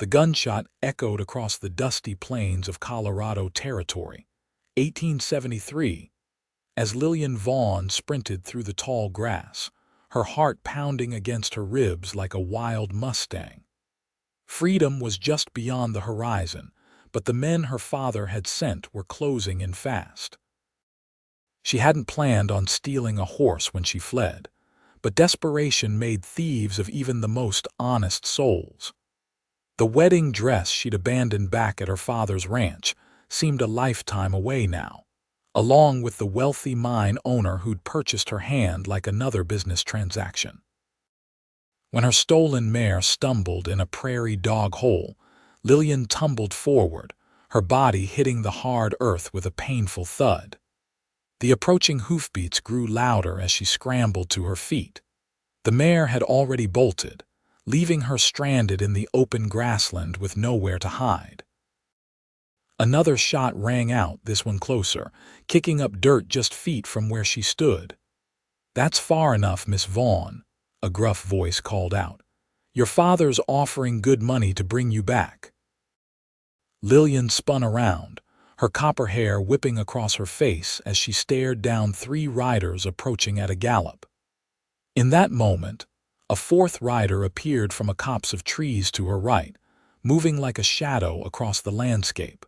The gunshot echoed across the dusty plains of Colorado Territory, 1873, as Lillian Vaughn sprinted through the tall grass, her heart pounding against her ribs like a wild Mustang. Freedom was just beyond the horizon, but the men her father had sent were closing in fast. She hadn't planned on stealing a horse when she fled, but desperation made thieves of even the most honest souls. The wedding dress she'd abandoned back at her father's ranch seemed a lifetime away now, along with the wealthy mine owner who'd purchased her hand like another business transaction. When her stolen mare stumbled in a prairie dog hole, Lillian tumbled forward, her body hitting the hard earth with a painful thud. The approaching hoofbeats grew louder as she scrambled to her feet. The mare had already bolted, leaving her stranded in the open grassland with nowhere to hide. Another shot rang out, this one closer, kicking up dirt just feet from where she stood. "That's far enough, Miss Vaughn," a gruff voice called out. "Your father's offering good money to bring you back." Lillian spun around, her copper hair whipping across her face as she stared down 3 riders approaching at a gallop. In that moment, a 4th rider appeared from a copse of trees to her right, moving like a shadow across the landscape.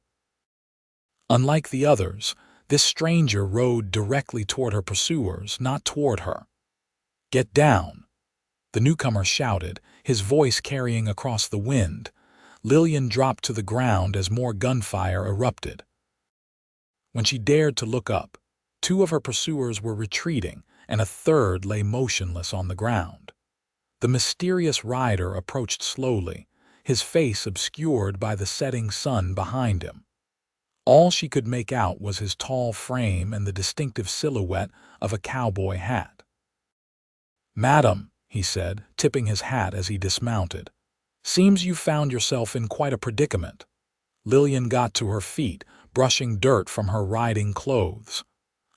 Unlike the others, this stranger rode directly toward her pursuers, not toward her. "Get down!" the newcomer shouted, his voice carrying across the wind. Lillian dropped to the ground as more gunfire erupted. When she dared to look up, 2 of her pursuers were retreating, and a 3rd lay motionless on the ground. The mysterious rider approached slowly, his face obscured by the setting sun behind him. All she could make out was his tall frame and the distinctive silhouette of a cowboy hat. "Madam," he said, tipping his hat as he dismounted, "seems you found yourself in quite a predicament." Lillian got to her feet, brushing dirt from her riding clothes.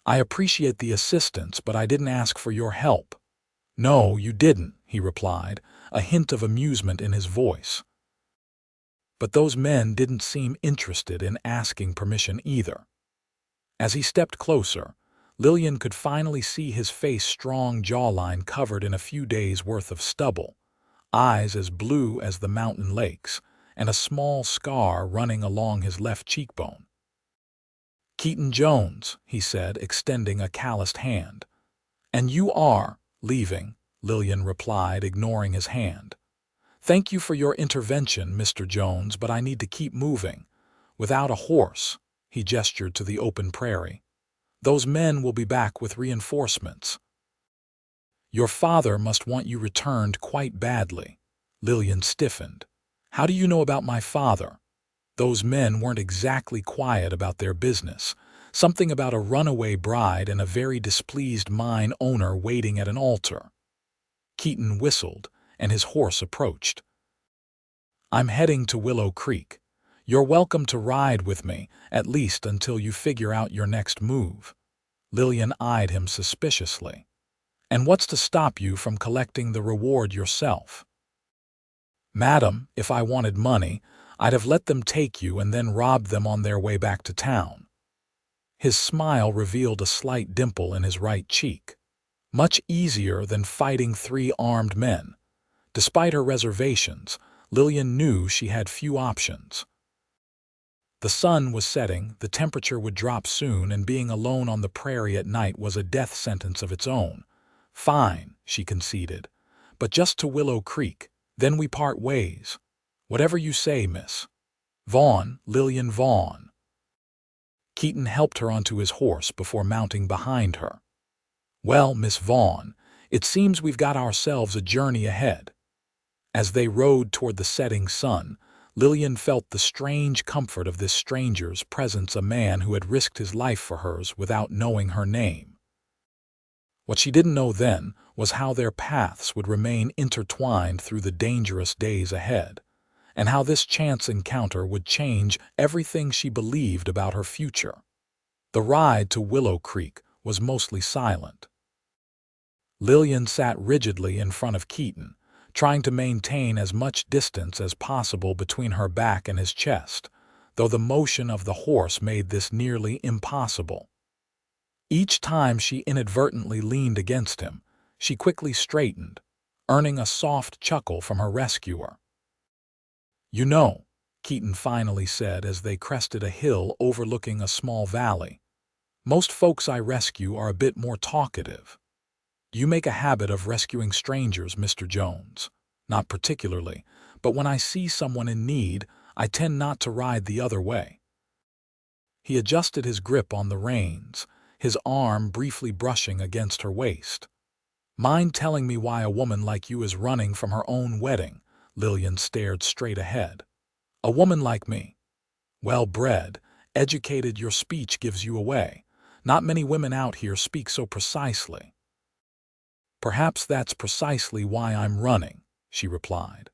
"I appreciate the assistance, but I didn't ask for your help." "No, you didn't," he replied, a hint of amusement in his voice. But those men didn't seem interested in asking permission either. As he stepped closer, Lillian could finally see his face, strong jawline covered in a few days' worth of stubble, eyes as blue as the mountain lakes, and a small scar running along his left cheekbone. "Keaton Jones," he said, extending a calloused hand. "And you are leaving," Lillian replied, ignoring his hand. "Thank you for your intervention, Mr. Jones, but I need to keep moving. Without a horse," he gestured to the open prairie. "Those men will be back with reinforcements." "Your father must want you returned quite badly." Lillian stiffened. "How do you know about my father?" Those men weren't exactly quiet about their business. Something about a runaway bride and a very displeased mine owner waiting at an altar. Keaton whistled, and his horse approached. "I'm heading to Willow Creek. You're welcome to ride with me, at least until you figure out your next move." Lillian eyed him suspiciously. "And what's to stop you from collecting the reward yourself?" "Madam, if I wanted money, I'd have let them take you and then robbed them on their way back to town." His smile revealed a slight dimple in his right cheek. Much easier than fighting 3 armed men. Despite her reservations, Lillian knew she had few options. The sun was setting, the temperature would drop soon, and being alone on the prairie at night was a death sentence of its own. "Fine," she conceded, "but just to Willow Creek, then we part ways. Whatever you say, Miss Vaughn, Lillian Vaughn." Keaton helped her onto his horse before mounting behind her. "Well, Miss Vaughn, it seems we've got ourselves a journey ahead." As they rode toward the setting sun, Lillian felt the strange comfort of this stranger's presence, a man who had risked his life for hers without knowing her name. What she didn't know then was how their paths would remain intertwined through the dangerous days ahead, and how this chance encounter would change everything she believed about her future. The ride to Willow Creek was mostly silent. Lillian sat rigidly in front of Keaton, trying to maintain as much distance as possible between her back and his chest, though the motion of the horse made this nearly impossible. Each time she inadvertently leaned against him, she quickly straightened, earning a soft chuckle from her rescuer. "You know," Keaton finally said as they crested a hill overlooking a small valley, "most folks I rescue are a bit more talkative. You make a habit of rescuing strangers, Mr. Jones. Not particularly, but when I see someone in need, I tend not to ride the other way." He adjusted his grip on the reins, his arm briefly brushing against her waist. "Mind telling me why a woman like you is running from her own wedding?" Lillian stared straight ahead. "A woman like me. Well-bred, educated, your speech gives you away. Not many women out here speak so precisely." "Perhaps that's precisely why I'm running," she replied.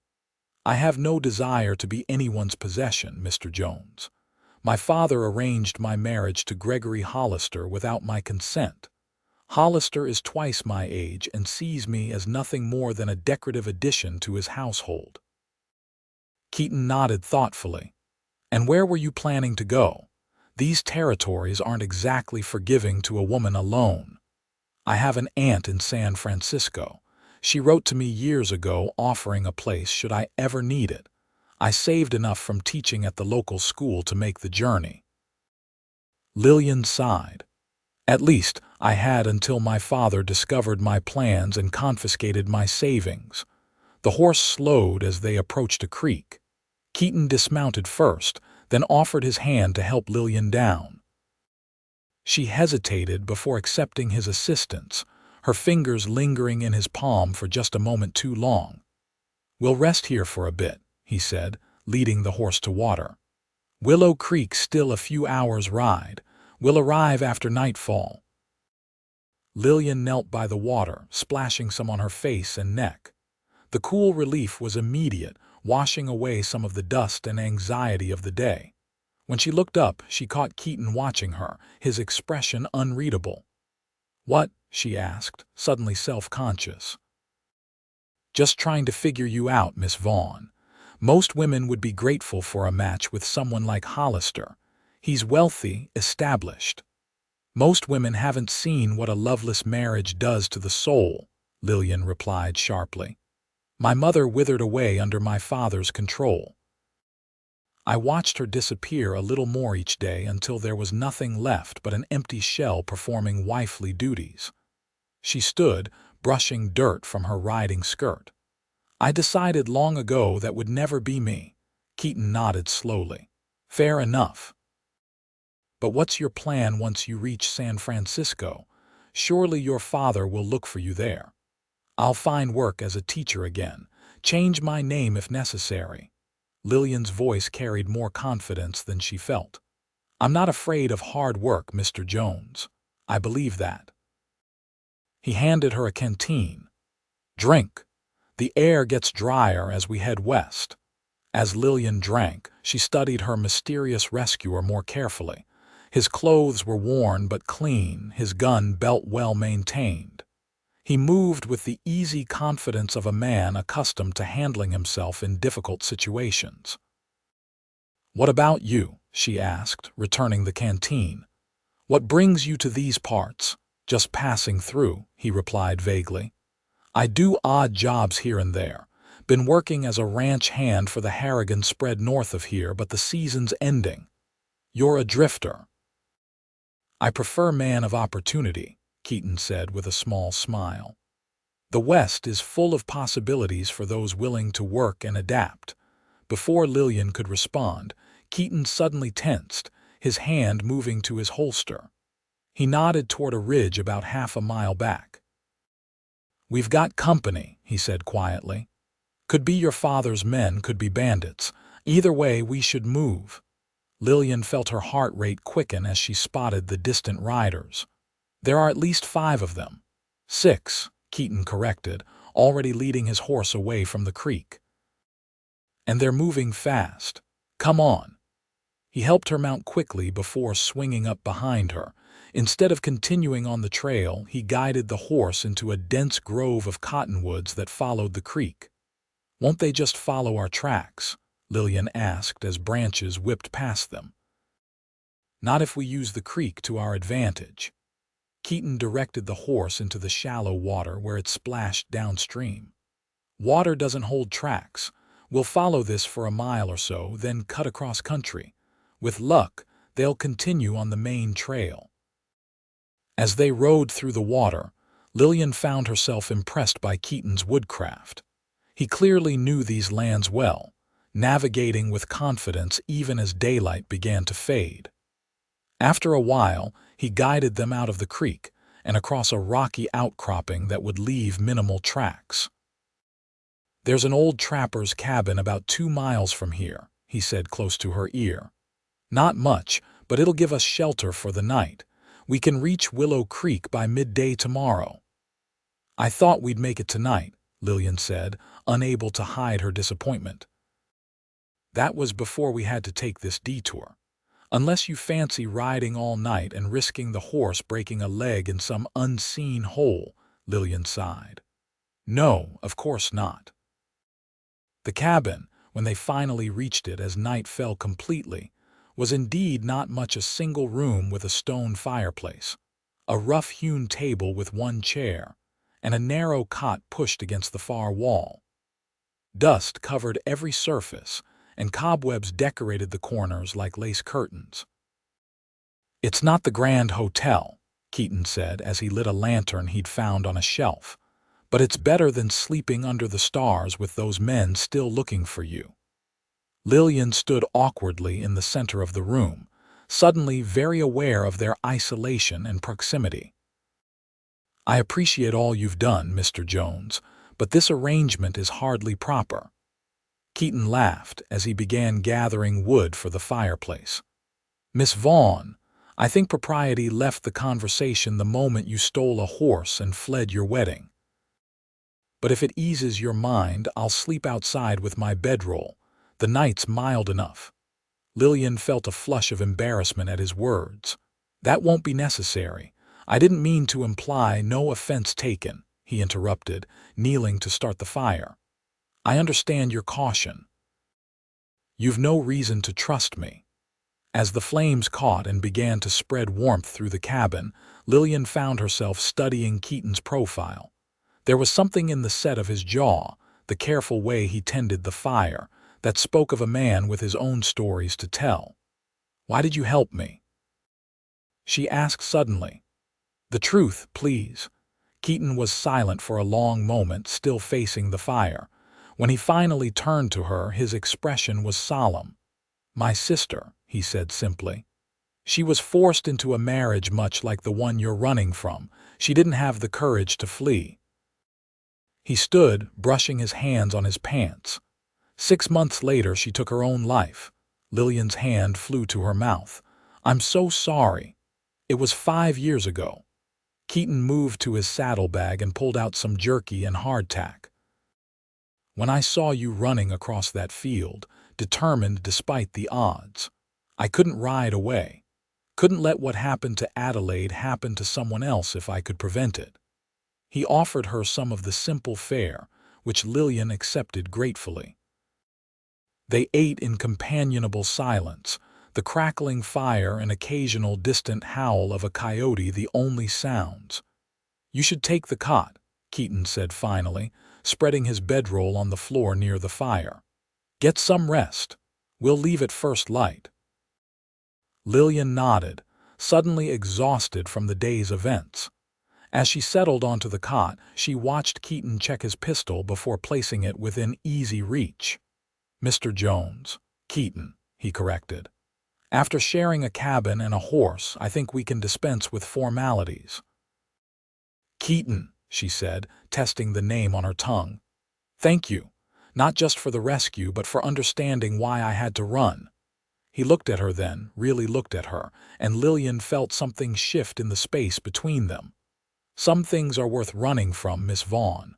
"I have no desire to be anyone's possession, Mr. Jones. My father arranged my marriage to Gregory Hollister without my consent. Hollister is twice my age and sees me as nothing more than a decorative addition to his household." Keaton nodded thoughtfully. "And where were you planning to go? These territories aren't exactly forgiving to a woman alone. I have an aunt in San Francisco. She wrote to me years ago offering a place should I ever need it. I saved enough from teaching at the local school to make the journey." Lillian sighed. "At least, I had until my father discovered my plans and confiscated my savings." The horse slowed as they approached a creek. Keaton dismounted first, then offered his hand to help Lillian down. She hesitated before accepting his assistance, her fingers lingering in his palm for just a moment too long. "We'll rest here for a bit," he said, leading the horse to water. "Willow Creek's still a few hours' ride. We'll arrive after nightfall." Lillian knelt by the water, splashing some on her face and neck. The cool relief was immediate, washing away some of the dust and anxiety of the day. When she looked up, she caught Keaton watching her, his expression unreadable. "What?" she asked, suddenly self-conscious. "Just trying to figure you out, Miss Vaughn. Most women would be grateful for a match with someone like Hollister. He's wealthy, established. Most women haven't seen what a loveless marriage does to the soul," Lillian replied sharply. "My mother withered away under my father's control. I watched her disappear a little more each day until there was nothing left but an empty shell performing wifely duties." She stood, brushing dirt from her riding skirt. "I decided long ago that would never be me." Keaton nodded slowly. "Fair enough. But what's your plan once you reach San Francisco? Surely your father will look for you there." "I'll find work as a teacher again. Change my name if necessary." Lillian's voice carried more confidence than she felt. "I'm not afraid of hard work, Mr. Jones. I believe that." He handed her a canteen. "Drink. The air gets drier as we head west." As Lillian drank, she studied her mysterious rescuer more carefully. His clothes were worn but clean, his gun belt well maintained. He moved with the easy confidence of a man accustomed to handling himself in difficult situations. "What about you?" she asked, returning the canteen. "What brings you to these parts?" "Just passing through," he replied vaguely. "I do odd jobs here and there. Been working as a ranch hand for the Harrigan spread north of here, but the season's ending." "You're a drifter." "I prefer man of opportunity," Keaton said with a small smile. "The West is full of possibilities for those willing to work and adapt." Before Lillian could respond, Keaton suddenly tensed, his hand moving to his holster. He nodded toward a ridge about half a mile back. "We've got company," he said quietly. "Could be your father's men, could be bandits. Either way, we should move." Lillian felt her heart rate quicken as she spotted the distant riders. "There are at least 5 of them." "6, Keaton corrected, already leading his horse away from the creek. "And they're moving fast. Come on." He helped her mount quickly before swinging up behind her. Instead of continuing on the trail, he guided the horse into a dense grove of cottonwoods that followed the creek. Won't they just follow our tracks? Lillian asked as branches whipped past them. Not if we use the creek to our advantage. Keaton directed the horse into the shallow water where it splashed downstream. Water doesn't hold tracks. We'll follow this for a mile or so, then cut across country. With luck, they'll continue on the main trail. As they rode through the water, Lillian found herself impressed by Keaton's woodcraft. He clearly knew these lands well, navigating with confidence even as daylight began to fade. After a while, he guided them out of the creek and across a rocky outcropping that would leave minimal tracks. "There's an old trapper's cabin about 2 miles from here," he said close to her ear. "Not much, but it'll give us shelter for the night. We can reach Willow Creek by midday tomorrow." "I thought we'd make it tonight," Lillian said, unable to hide her disappointment. "That was before we had to take this detour. Unless you fancy riding all night and risking the horse breaking a leg in some unseen hole," Lillian sighed. "No, of course not." The cabin, when they finally reached it as night fell completely, was indeed not much a single room with a stone fireplace, a rough-hewn table with one chair, and a narrow cot pushed against the far wall. Dust covered every surface, and cobwebs decorated the corners like lace curtains. "It's not the Grand Hotel," Keaton said as he lit a lantern he'd found on a shelf, "but it's better than sleeping under the stars with those men still looking for you." Lillian stood awkwardly in the center of the room, suddenly very aware of their isolation and proximity. "I appreciate all you've done, Mr. Jones, but this arrangement is hardly proper." Keaton laughed as he began gathering wood for the fireplace. "Miss Vaughn, I think propriety left the conversation the moment you stole a horse and fled your wedding. But if it eases your mind, I'll sleep outside with my bedroll. The night's mild enough." Lillian felt a flush of embarrassment at his words. "That won't be necessary. I didn't mean to imply no offense taken," he interrupted, kneeling to start the fire. "I understand your caution. You've no reason to trust me." As the flames caught and began to spread warmth through the cabin, Lillian found herself studying Keaton's profile. There was something in the set of his jaw, the careful way he tended the fire, that spoke of a man with his own stories to tell. "Why did you help me?" she asked suddenly. "The truth, please." Keaton was silent for a long moment, still facing the fire. When he finally turned to her, his expression was solemn. "My sister," he said simply. "She was forced into a marriage much like the one you're running from. She didn't have the courage to flee." He stood, brushing his hands on his pants. 6 months later, she took her own life. Lillian's hand flew to her mouth. "I'm so sorry. It was 5 years ago." Keaton moved to his saddlebag and pulled out some jerky and hardtack. "When I saw you running across that field, determined despite the odds, I couldn't ride away. Couldn't let what happened to Adelaide happen to someone else if I could prevent it." He offered her some of the simple fare, which Lillian accepted gratefully. They ate in companionable silence, the crackling fire and occasional distant howl of a coyote the only sounds. "You should take the cot," Keaton said finally, spreading his bedroll on the floor near the fire. "Get some rest. We'll leave at first light." Lillian nodded, suddenly exhausted from the day's events. As she settled onto the cot, she watched Keaton check his pistol before placing it within easy reach. "Mr. Jones." "Keaton," he corrected. "After sharing a cabin and a horse, I think we can dispense with formalities." "Keaton," she said, testing the name on her tongue. "Thank you, not just for the rescue, but for understanding why I had to run." He looked at her then, really looked at her, and Lillian felt something shift in the space between them. "Some things are worth running from, Miss Vaughn.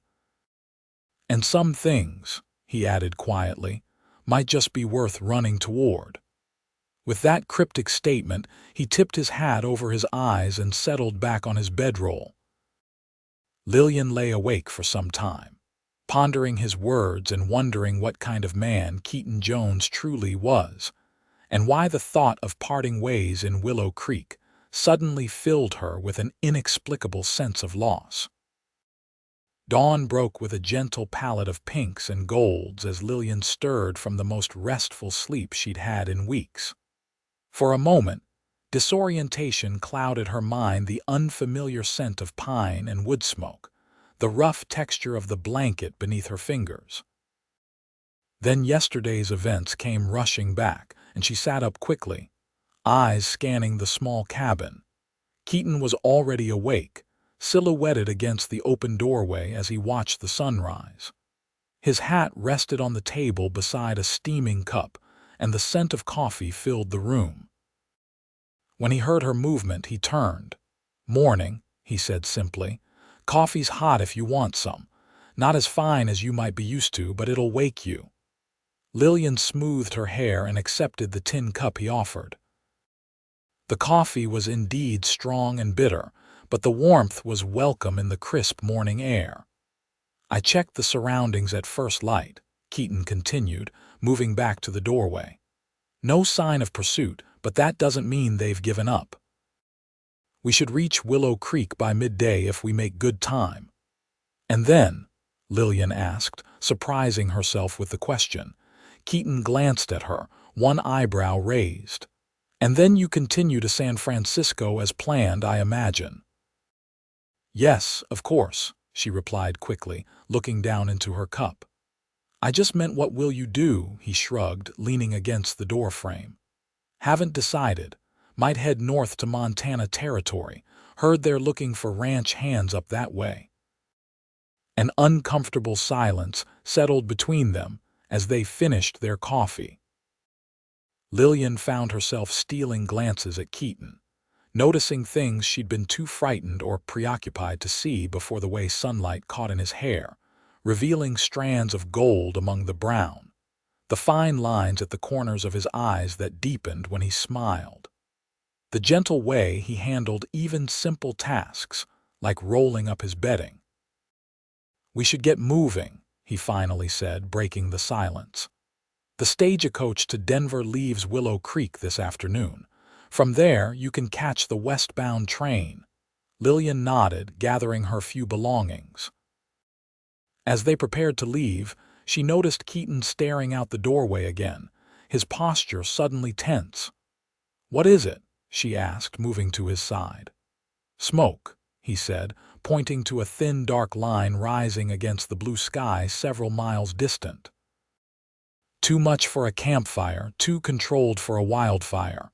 And some things," he added quietly, "might just be worth running toward." With that cryptic statement, he tipped his hat over his eyes and settled back on his bedroll. Lillian lay awake for some time. pondering his words and wondering what kind of man Keaton Jones truly was, and why the thought of parting ways in Willow Creek suddenly filled her with an inexplicable sense of loss. Dawn broke with a gentle palette of pinks and golds as Lillian stirred from the most restful sleep she'd had in weeks. For a moment, disorientation clouded her mind, the unfamiliar scent of pine and wood smoke, the rough texture of the blanket beneath her fingers. Then yesterday's events came rushing back, and she sat up quickly, eyes scanning the small cabin. Keaton was already awake, silhouetted against the open doorway as he watched the sunrise. His hat rested on the table beside a steaming cup, and the scent of coffee filled the room. When he heard her movement, he turned. "Morning," he said simply. "Coffee's hot if you want some. Not as fine as you might be used to, but it'll wake you." Lillian smoothed her hair and accepted the tin cup he offered. The coffee was indeed strong and bitter, but the warmth was welcome in the crisp morning air. "I checked the surroundings at first light," Keaton continued, moving back to the doorway. "No sign of pursuit, but that doesn't mean they've given up. We should reach Willow Creek by midday if we make good time." "And then?" Lillian asked, surprising herself with the question. Keaton glanced at her, one eyebrow raised. "And then you continue to San Francisco as planned, I imagine." "Yes, of course," she replied quickly, looking down into her cup. "I just meant what will you do?" he shrugged, leaning against the doorframe. "Haven't decided. Might head north to Montana Territory. Heard they're looking for ranch hands up that way." An uncomfortable silence settled between them as they finished their coffee. Lillian found herself stealing glances at Keaton, noticing things she'd been too frightened or preoccupied to see before, the way sunlight caught in his hair, revealing strands of gold among the brown, the fine lines at the corners of his eyes that deepened when he smiled, the gentle way he handled even simple tasks like rolling up his bedding. "We should get moving," he finally said, breaking the silence. "The stagecoach to Denver leaves Willow Creek this afternoon. From there, you can catch the westbound train." Lillian nodded, gathering her few belongings. As they prepared to leave, she noticed Keaton staring out the doorway again, his posture suddenly tense. "What is it?" she asked, moving to his side. "Smoke," he said, pointing to a thin, dark line rising against the blue sky several miles distant. "Too much for a campfire, too controlled for a wildfire."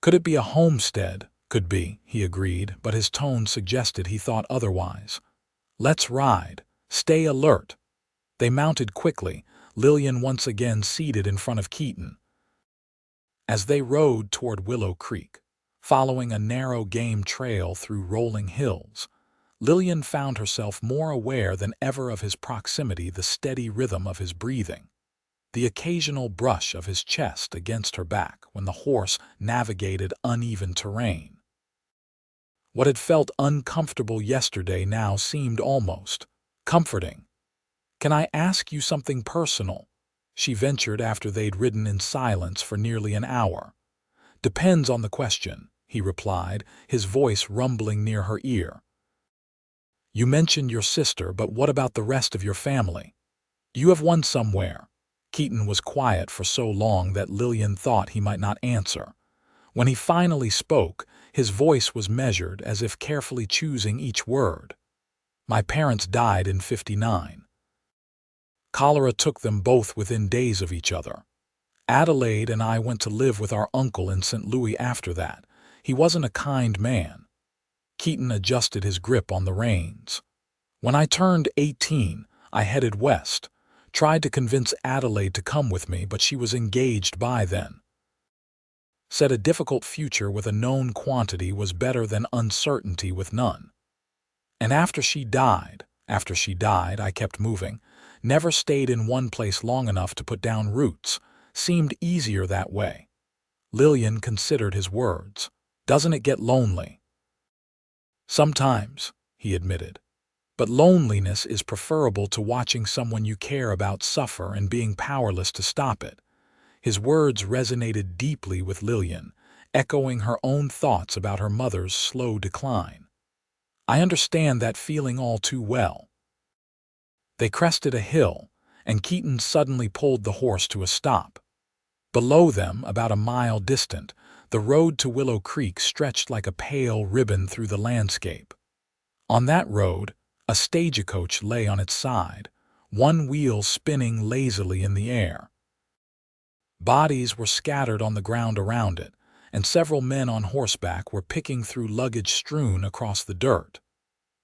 "Could it be a homestead?" "Could be," he agreed, but his tone suggested he thought otherwise. "Let's ride. Stay alert." They mounted quickly, Lillian once again seated in front of Keaton. As they rode toward Willow Creek, following a narrow game trail through rolling hills, Lillian found herself more aware than ever of his proximity, the steady rhythm of his breathing, the occasional brush of his chest against her back when the horse navigated uneven terrain. What had felt uncomfortable yesterday now seemed almost comforting. "Can I ask you something personal?" she ventured after they'd ridden in silence for nearly an hour. "Depends on the question," he replied, his voice rumbling near her ear. "You mentioned your sister, but what about the rest of your family? You have one somewhere." Keaton was quiet for so long that Lillian thought he might not answer. When he finally spoke, his voice was measured, as if carefully choosing each word. "My parents died in '59. Cholera took them both within days of each other. Adelaide and I went to live with our uncle in St. Louis after that. He wasn't a kind man." Keaton adjusted his grip on the reins. "When I turned 18, I headed west. Tried to convince Adelaide to come with me, but she was engaged by then. Said a difficult future with a known quantity was better than uncertainty with none. And after she died, I kept moving. Never stayed in one place long enough to put down roots. Seemed easier that way." Lillian considered his words. "Doesn't it get lonely?" "Sometimes," he admitted. But loneliness is preferable to watching someone you care about suffer and being powerless to stop it. His words resonated deeply with Lillian, echoing her own thoughts about her mother's slow decline. I understand that feeling all too well. They crested a hill, and Keaton suddenly pulled the horse to a stop. Below them, about a mile distant, the road to Willow Creek stretched like a pale ribbon through the landscape. On that road, a stagecoach lay on its side, one wheel spinning lazily in the air. Bodies were scattered on the ground around it, and several men on horseback were picking through luggage strewn across the dirt.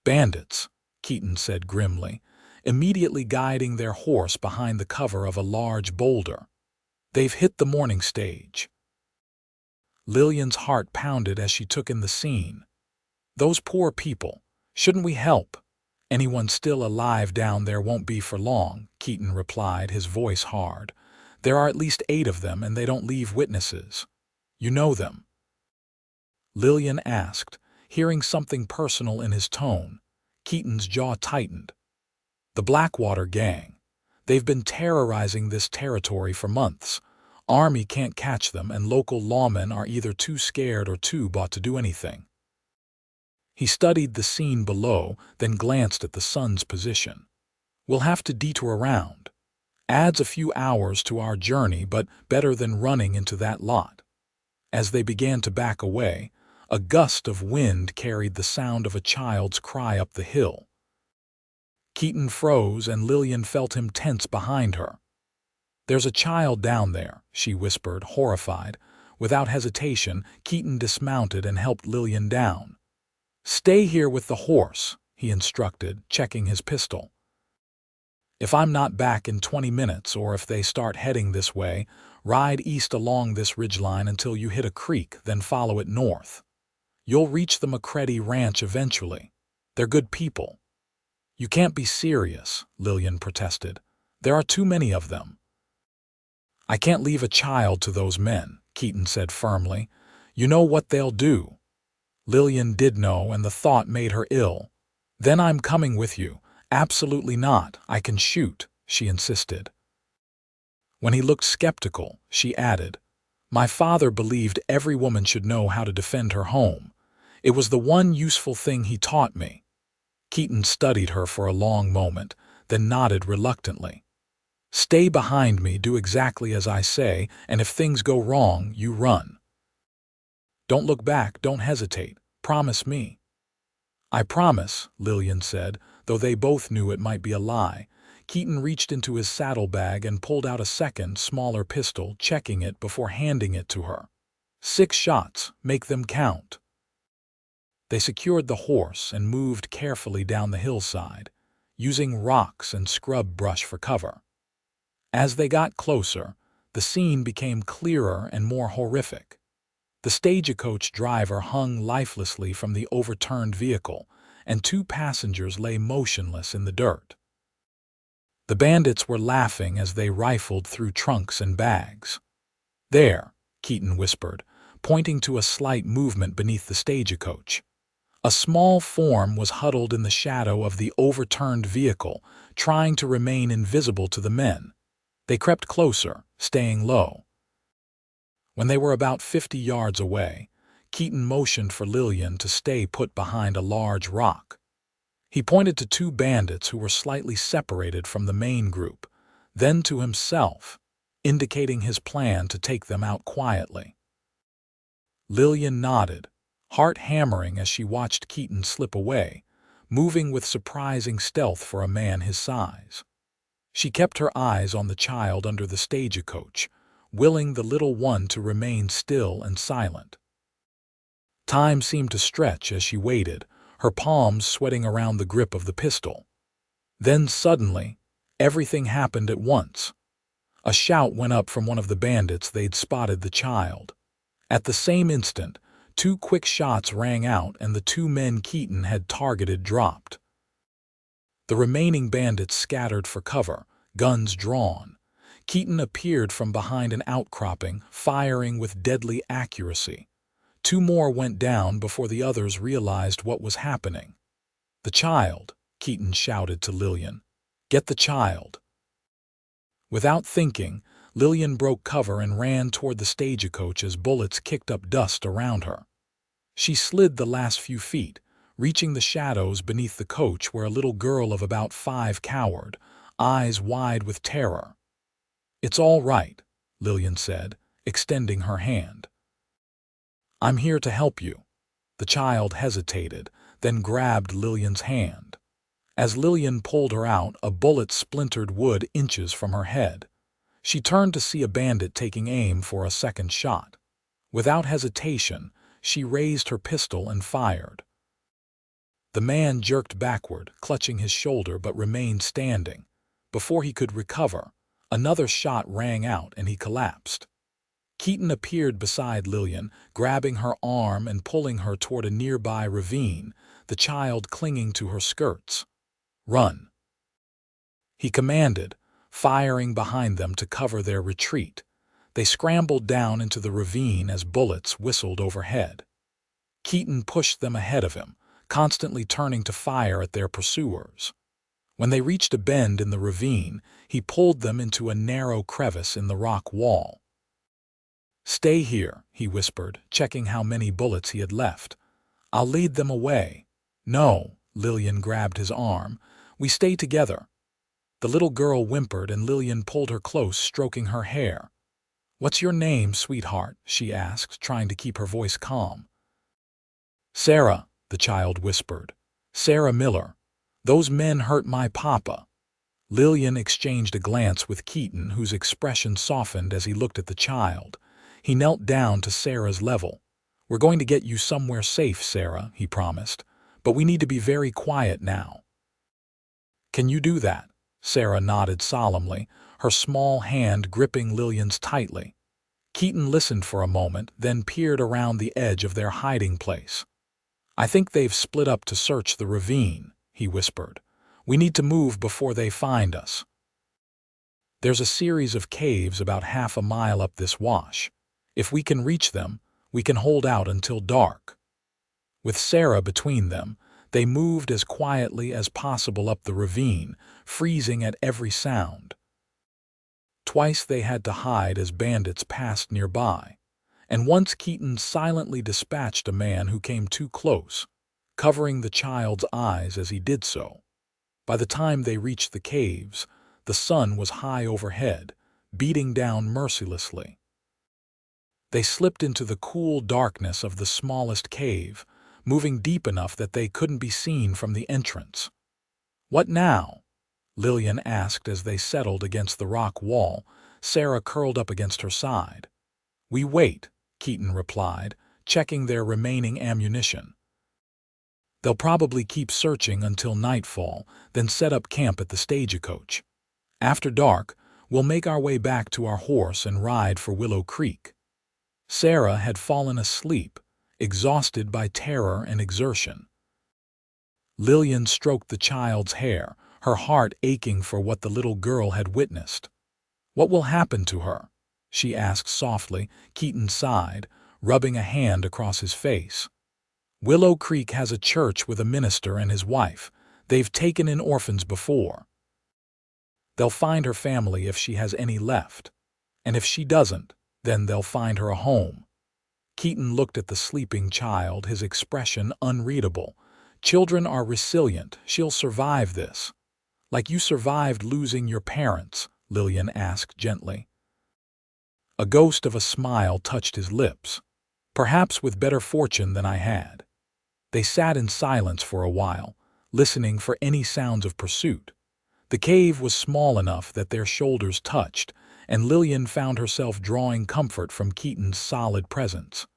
"Bandits," Keaton said grimly, immediately guiding their horse behind the cover of a large boulder. "They've hit the morning stage." Lillian's heart pounded as she took in the scene. "Those poor people. Shouldn't we help?" "Anyone still alive down there won't be for long," Keaton replied, his voice hard. "There are at least 8 of them, and they don't leave witnesses. You know them?" Lillian asked, hearing something personal in his tone. Keaton's jaw tightened. "The Blackwater Gang. They've been terrorizing this territory for months. Army can't catch them, and local lawmen are either too scared or too bought to do anything." He studied the scene below, then glanced at the sun's position. "We'll have to detour around. Adds a few hours to our journey, but better than running into that lot." As they began to back away, a gust of wind carried the sound of a child's cry up the hill. Keaton froze, and Lillian felt him tense behind her. "There's a child down there," she whispered, horrified. Without hesitation, Keaton dismounted and helped Lillian down. "Stay here with the horse," he instructed, checking his pistol. "If I'm not back in 20 minutes, or if they start heading this way, ride east along this ridgeline until you hit a creek, then follow it north. You'll reach the McCready Ranch eventually. They're good people." "You can't be serious," Lillian protested. "There are too many of them." "I can't leave a child to those men," Keaton said firmly. "You know what they'll do." Lillian did know, and the thought made her ill. "Then I'm coming with you." "Absolutely not. I can shoot," she insisted. When he looked skeptical, she added, "My father believed every woman should know how to defend her home. It was the one useful thing he taught me." Keaton studied her for a long moment, then nodded reluctantly. "Stay behind me, do exactly as I say, and if things go wrong, you run. Don't look back, don't hesitate. Promise me." "I promise," Lillian said, though they both knew it might be a lie. Keaton reached into his saddlebag and pulled out a second, smaller pistol, checking it before handing it to her. 6 shots, make them count." They secured the horse and moved carefully down the hillside, using rocks and scrub brush for cover. As they got closer, the scene became clearer and more horrific. The stagecoach driver hung lifelessly from the overturned vehicle, and 2 passengers lay motionless in the dirt. The bandits were laughing as they rifled through trunks and bags. "There," Keaton whispered, pointing to a slight movement beneath the stagecoach. A small form was huddled in the shadow of the overturned vehicle, trying to remain invisible to the men. They crept closer, staying low. When they were about 50 yards away, Keaton motioned for Lillian to stay put behind a large rock. He pointed to 2 bandits who were slightly separated from the main group, then to himself, indicating his plan to take them out quietly. Lillian nodded, heart hammering as she watched Keaton slip away, moving with surprising stealth for a man his size. She kept her eyes on the child under the stagecoach, willing the little one to remain still and silent. Time seemed to stretch as she waited, her palms sweating around the grip of the pistol. Then suddenly, everything happened at once. A shout went up from one of the bandits. They'd spotted the child. At the same instant, 2 quick shots rang out and the 2 men Keaton had targeted dropped. The remaining bandits scattered for cover, guns drawn. Keaton appeared from behind an outcropping, firing with deadly accuracy. 2 more went down before the others realized what was happening. The child, Keaton shouted to Lillian. "Get the child." Without thinking, Lillian broke cover and ran toward the stagecoach as bullets kicked up dust around her. She slid the last few feet, reaching the shadows beneath the coach where a little girl of about 5 cowered, eyes wide with terror. "It's all right," Lillian said, extending her hand. "I'm here to help you." The child hesitated, then grabbed Lillian's hand. As Lillian pulled her out, a bullet splintered wood inches from her head. She turned to see a bandit taking aim for a second shot. Without hesitation, she raised her pistol and fired. The man jerked backward, clutching his shoulder, but remained standing. Before he could recover, another shot rang out and he collapsed. Keaton appeared beside Lillian, grabbing her arm and pulling her toward a nearby ravine, the child clinging to her skirts. "Run," he commanded, firing behind them to cover their retreat. They scrambled down into the ravine as bullets whistled overhead. Keaton pushed them ahead of him, constantly turning to fire at their pursuers. When they reached a bend in the ravine, he pulled them into a narrow crevice in the rock wall. "Stay here," he whispered, checking how many bullets he had left. "I'll lead them away." "No," Lillian grabbed his arm. "We stay together." The little girl whimpered and Lillian pulled her close, stroking her hair. "What's your name, sweetheart?" she asked, trying to keep her voice calm. "Sarah," the child whispered. "Sarah Miller. Those men hurt my papa." Lillian exchanged a glance with Keaton, whose expression softened as he looked at the child. He knelt down to Sarah's level. "We're going to get you somewhere safe, Sarah," he promised. "But we need to be very quiet now." "Can you do that?" Sarah nodded solemnly, her small hand gripping Lillian's tightly. Keaton listened for a moment, then peered around the edge of their hiding place. "I think they've split up to search the ravine," he whispered. "We need to move before they find us. There's a series of caves about half a mile up this wash. If we can reach them, we can hold out until dark." With Sarah between them, they moved as quietly as possible up the ravine, freezing at every sound. Twice they had to hide as bandits passed nearby, and once Keaton silently dispatched a man who came too close, covering the child's eyes as he did so. By the time they reached the caves, the sun was high overhead, beating down mercilessly. They slipped into the cool darkness of the smallest cave, moving deep enough that they couldn't be seen from the entrance. "What now?" Lillian asked as they settled against the rock wall, Sarah curled up against her side. "We wait," Keaton replied, checking their remaining ammunition. "They'll probably keep searching until nightfall, then set up camp at the stagecoach. After dark, we'll make our way back to our horse and ride for Willow Creek." Sarah had fallen asleep, exhausted by terror and exertion. Lillian stroked the child's hair, her heart aching for what the little girl had witnessed. "What will happen to her?" she asked softly. Keaton sighed, rubbing a hand across his face. "Willow Creek has a church with a minister and his wife. They've taken in orphans before. They'll find her family if she has any left. And if she doesn't, then they'll find her a home." Keaton looked at the sleeping child, his expression unreadable. "Children are resilient. She'll survive this." "Like you survived losing your parents?" Lillian asked gently. A ghost of a smile touched his lips. "Perhaps with better fortune than I had." They sat in silence for a while, listening for any sounds of pursuit. The cave was small enough that their shoulders touched, and Lillian found herself drawing comfort from Keaton's solid presence.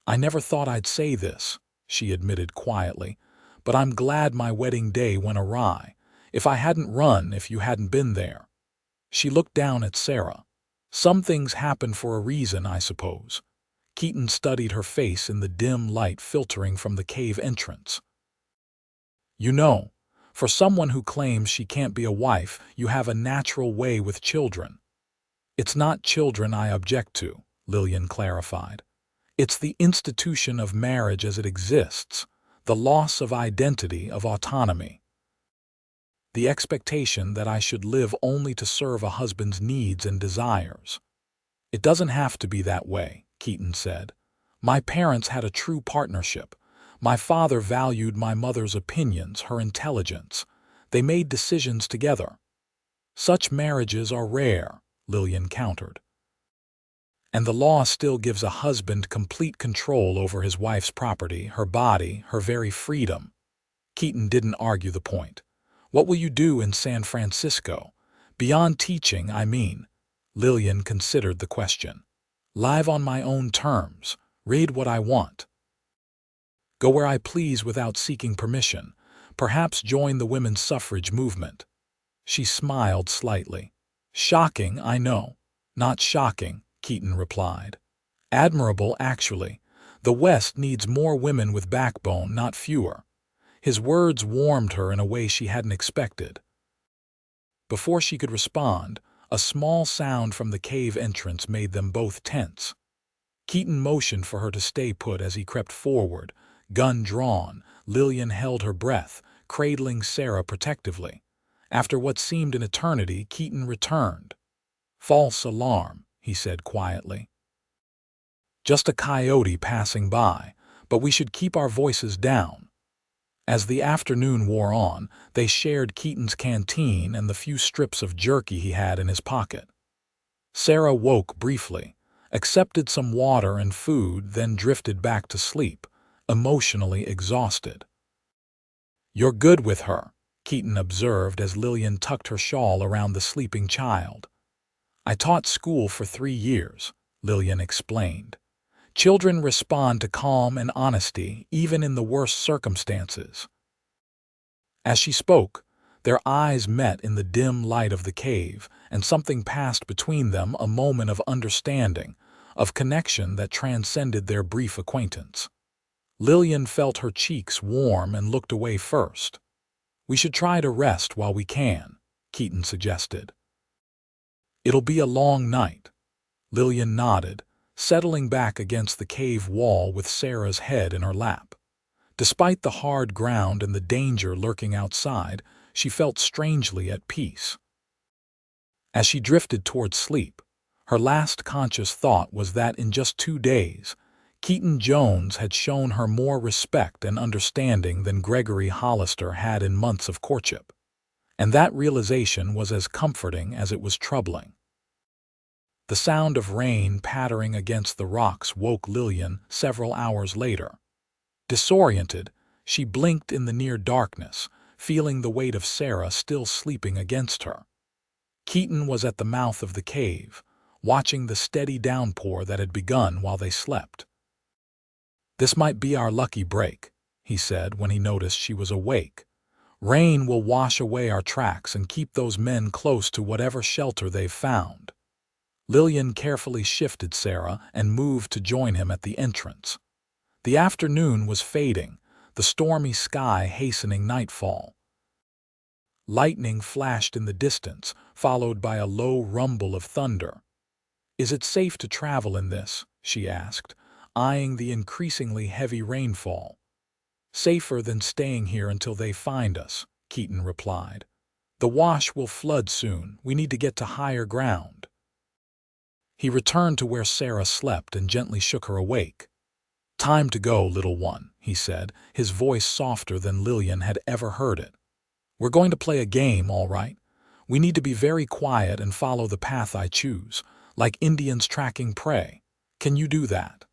"I never thought I'd say this," she admitted quietly, "but I'm glad my wedding day went awry. If I hadn't run, if you hadn't been there." She looked down at Sarah. "Some things happen for a reason, I suppose." Keaton studied her face in the dim light filtering from the cave entrance. "You know, for someone who claims she can't be a wife, you have a natural way with children." "It's not children I object to," Lillian clarified. "It's the institution of marriage as it exists, The loss of identity, of autonomy. The expectation that I should live only to serve a husband's needs and desires. It doesn't have to be that way, Keaton said. My parents had a true partnership. My father valued my mother's opinions, her intelligence. They made decisions together. Such marriages are rare, Lillian countered. And the law still gives a husband complete control over his wife's property, her body, her very freedom. Keaton didn't argue the point. What will you do in San Francisco? Beyond teaching, I mean. Lillian considered the question. Live on my own terms. Read what I want. Go where I please without seeking permission. Perhaps join the women's suffrage movement. She smiled slightly. Shocking, I know. Not shocking, Keaton replied. Admirable, actually. The West needs more women with backbone, not fewer. His words warmed her in a way she hadn't expected. Before she could respond, a small sound from the cave entrance made them both tense. Keaton motioned for her to stay put as he crept forward. Gun drawn, Lillian held her breath, cradling Sarah protectively. After what seemed an eternity, Keaton returned. False alarm, he said quietly. Just a coyote passing by, but we should keep our voices down. As the afternoon wore on, they shared Keaton's canteen and the few strips of jerky he had in his pocket. Sarah woke briefly, accepted some water and food, then drifted back to sleep, emotionally exhausted. You're good with her, Keaton observed as Lillian tucked her shawl around the sleeping child. I taught school for 3 years, Lillian explained. Children respond to calm and honesty, even in the worst circumstances. As she spoke, their eyes met in the dim light of the cave, and something passed between them, a moment of understanding, of connection that transcended their brief acquaintance. Lillian felt her cheeks warm and looked away first. We should try to rest while we can, Keaton suggested. It'll be a long night. Lillian nodded, settling back against the cave wall with Sarah's head in her lap. Despite the hard ground and the danger lurking outside, she felt strangely at peace. As she drifted toward sleep, her last conscious thought was that in just 2 days, Keaton Jones had shown her more respect and understanding than Gregory Hollister had in months of courtship. And that realization was as comforting as it was troubling. The sound of rain pattering against the rocks woke Lillian several hours later. Disoriented, she blinked in the near darkness, feeling the weight of Sarah still sleeping against her. Keaton was at the mouth of the cave, watching the steady downpour that had begun while they slept. This might be our lucky break, he said when he noticed she was awake. Rain will wash away our tracks and keep those men close to whatever shelter they've found. Lillian carefully shifted Sarah and moved to join him at the entrance. The afternoon was fading, the stormy sky hastening nightfall. Lightning flashed in the distance, followed by a low rumble of thunder. Is it safe to travel in this? She asked, eyeing the increasingly heavy rainfall. Safer than staying here until they find us, Keaton replied. The wash will flood soon. We need to get to higher ground. He returned to where Sarah slept and gently shook her awake. Time to go, little one, he said, his voice softer than Lillian had ever heard it. We're going to play a game, all right? We need to be very quiet and follow the path I choose, like Indians tracking prey. Can you do that?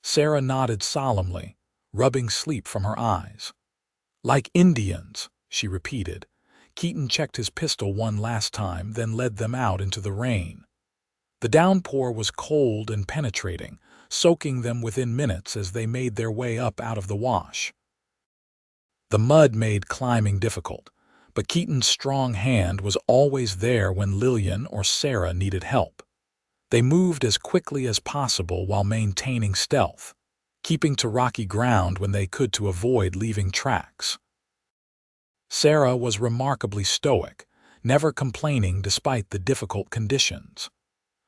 Sarah nodded solemnly, rubbing sleep from her eyes. Like Indians, she repeated. Keaton checked his pistol one last time, then led them out into the rain. The downpour was cold and penetrating, soaking them within minutes as they made their way up out of the wash. The mud made climbing difficult, but Keaton's strong hand was always there when Lillian or Sarah needed help. They moved as quickly as possible while maintaining stealth, keeping to rocky ground when they could to avoid leaving tracks. Sarah was remarkably stoic, never complaining despite the difficult conditions.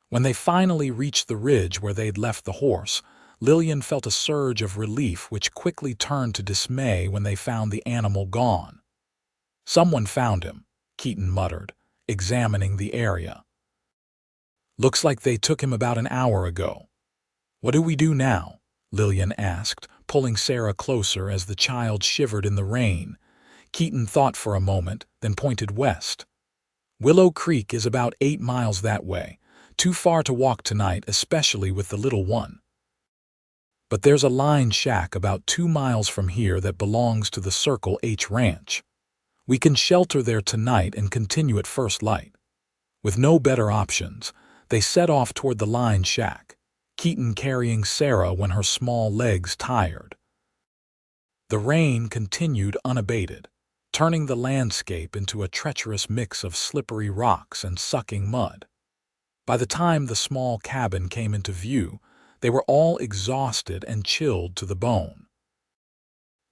When they finally reached the ridge where they'd left the horse, Lillian felt a surge of relief which quickly turned to dismay when they found the animal gone. "Someone found him," Keaton muttered, examining the area. "Looks like they took him about an hour ago." "What do we do now?" Lillian asked, pulling Sarah closer as the child shivered in the rain. Keaton thought for a moment, then pointed west. "Willow Creek is about 8 miles that way. Too far to walk tonight, especially with the little one. But there's a line shack about 2 miles from here that belongs to the Circle H Ranch. We can shelter there tonight and continue at first light." With no better options, they set off toward the line shack, Keaton carrying Sarah when her small legs tired. The rain continued unabated, turning the landscape into a treacherous mix of slippery rocks and sucking mud. By the time the small cabin came into view, they were all exhausted and chilled to the bone.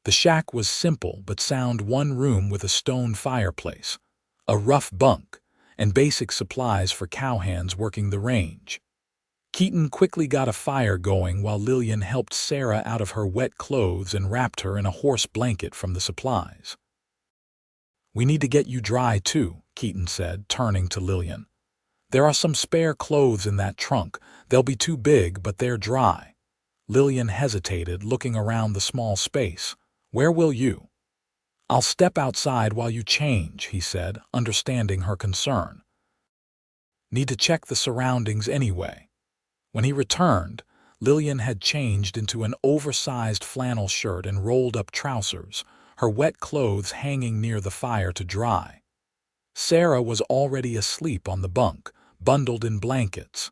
The shack was simple but sound: one room with a stone fireplace, a rough bunk, and basic supplies for cowhands working the range. Keaton quickly got a fire going while Lillian helped Sarah out of her wet clothes and wrapped her in a horse blanket from the supplies. "We need to get you dry too," Keaton said, turning to Lillian. "There are some spare clothes in that trunk. They'll be too big, but they're dry." Lillian hesitated, looking around the small space. "Where will you?" "I'll step outside while you change," he said, understanding her concern. "Need to check the surroundings anyway." When he returned, Lillian had changed into an oversized flannel shirt and rolled-up trousers, her wet clothes hanging near the fire to dry. Sarah was already asleep on the bunk, bundled in blankets.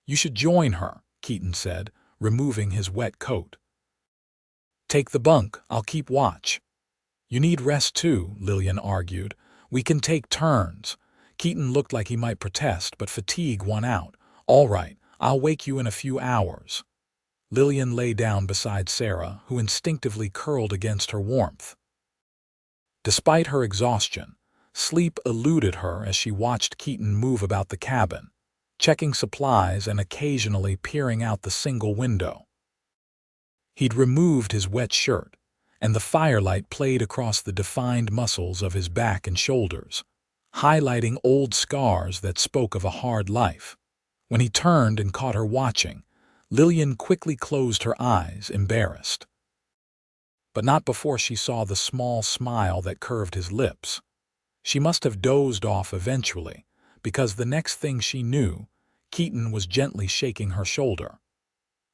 "You should join her," Keaton said, removing his wet coat. "Take the bunk, I'll keep watch." "You need rest too," Lillian argued. "We can take turns." Keaton looked like he might protest, but fatigue won out. "All right, I'll wake you in a few hours." Lillian lay down beside Sarah, who instinctively curled against her warmth. Despite her exhaustion, sleep eluded her as she watched Keaton move about the cabin, checking supplies and occasionally peering out the single window. He'd removed his wet shirt, and the firelight played across the defined muscles of his back and shoulders, highlighting old scars that spoke of a hard life. When he turned and caught her watching, Lillian quickly closed her eyes, embarrassed. But not before she saw the small smile that curved his lips. She must have dozed off eventually, because the next thing she knew, Keaton was gently shaking her shoulder.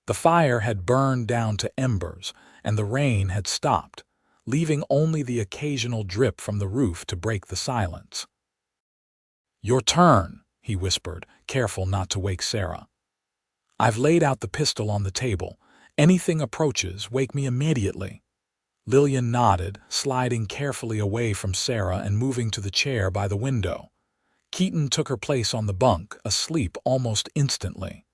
The fire had burned down to embers, and the rain had stopped, leaving only the occasional drip from the roof to break the silence. "Your turn," he whispered, careful not to wake Sarah. "I've laid out the pistol on the table. Anything approaches, wake me immediately." Lillian nodded, sliding carefully away from Sarah and moving to the chair by the window. Keaton took her place on the bunk, asleep almost instantly.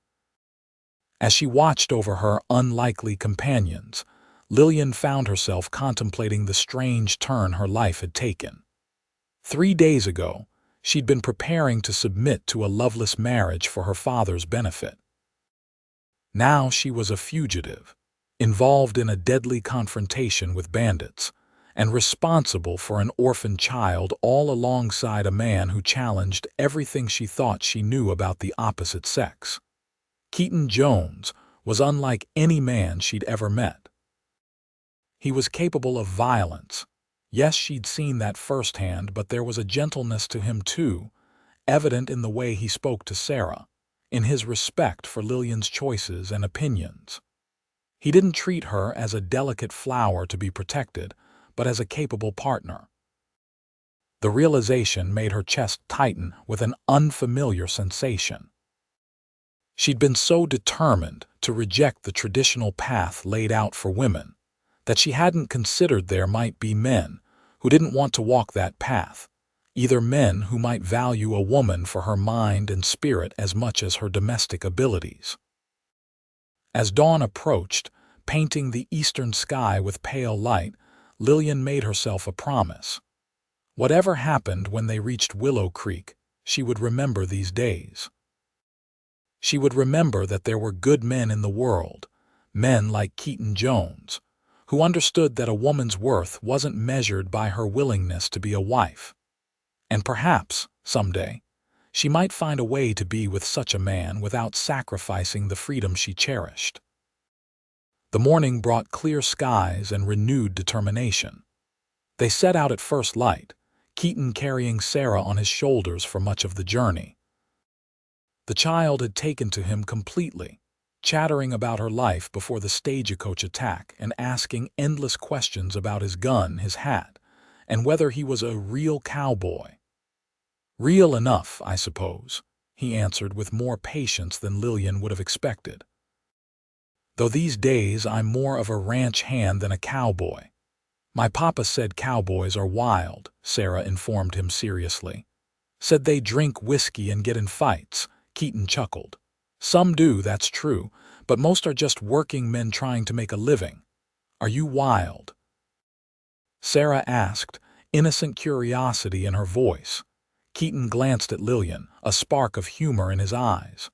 As she watched over her unlikely companions, Lillian found herself contemplating the strange turn her life had taken. 3 days ago, she'd been preparing to submit to a loveless marriage for her father's benefit. Now she was a fugitive, involved in a deadly confrontation with bandits, and responsible for an orphan child, all alongside a man who challenged everything she thought she knew about the opposite sex. Keaton Jones was unlike any man she'd ever met. He was capable of violence. Yes, she'd seen that firsthand, but there was a gentleness to him too, evident in the way he spoke to Sarah, in his respect for Lillian's choices and opinions. He didn't treat her as a delicate flower to be protected, but as a capable partner. The realization made her chest tighten with an unfamiliar sensation. She'd been so determined to reject the traditional path laid out for women that she hadn't considered there might be men who didn't want to walk that path, either men who might value a woman for her mind and spirit as much as her domestic abilities. As dawn approached, painting the eastern sky with pale light, Lillian made herself a promise. Whatever happened when they reached Willow Creek, she would remember these days. She would remember that there were good men in the world, Men like Keaton Jones, who understood that a woman's worth wasn't measured by her willingness to be a wife. And perhaps, someday, she might find a way to be with such a man without sacrificing the freedom she cherished. The morning brought clear skies and renewed determination. They set out at first light, Keaton carrying Sarah on his shoulders for much of the journey. The child had taken to him completely, chattering about her life before the stagecoach attack and asking endless questions about his gun, his hat, and whether he was a real cowboy. "Real enough, I suppose," he answered with more patience than Lillian would have expected. "Though these days I'm more of a ranch hand than a cowboy. My papa said cowboys are wild," Sarah informed him seriously. "Said they drink whiskey and get in fights." Keaton chuckled. "Some do, that's true, but most are just working men trying to make a living. Are you wild?" Sarah asked, innocent curiosity in her voice. Keaton glanced at Lillian, a spark of humor in his eyes.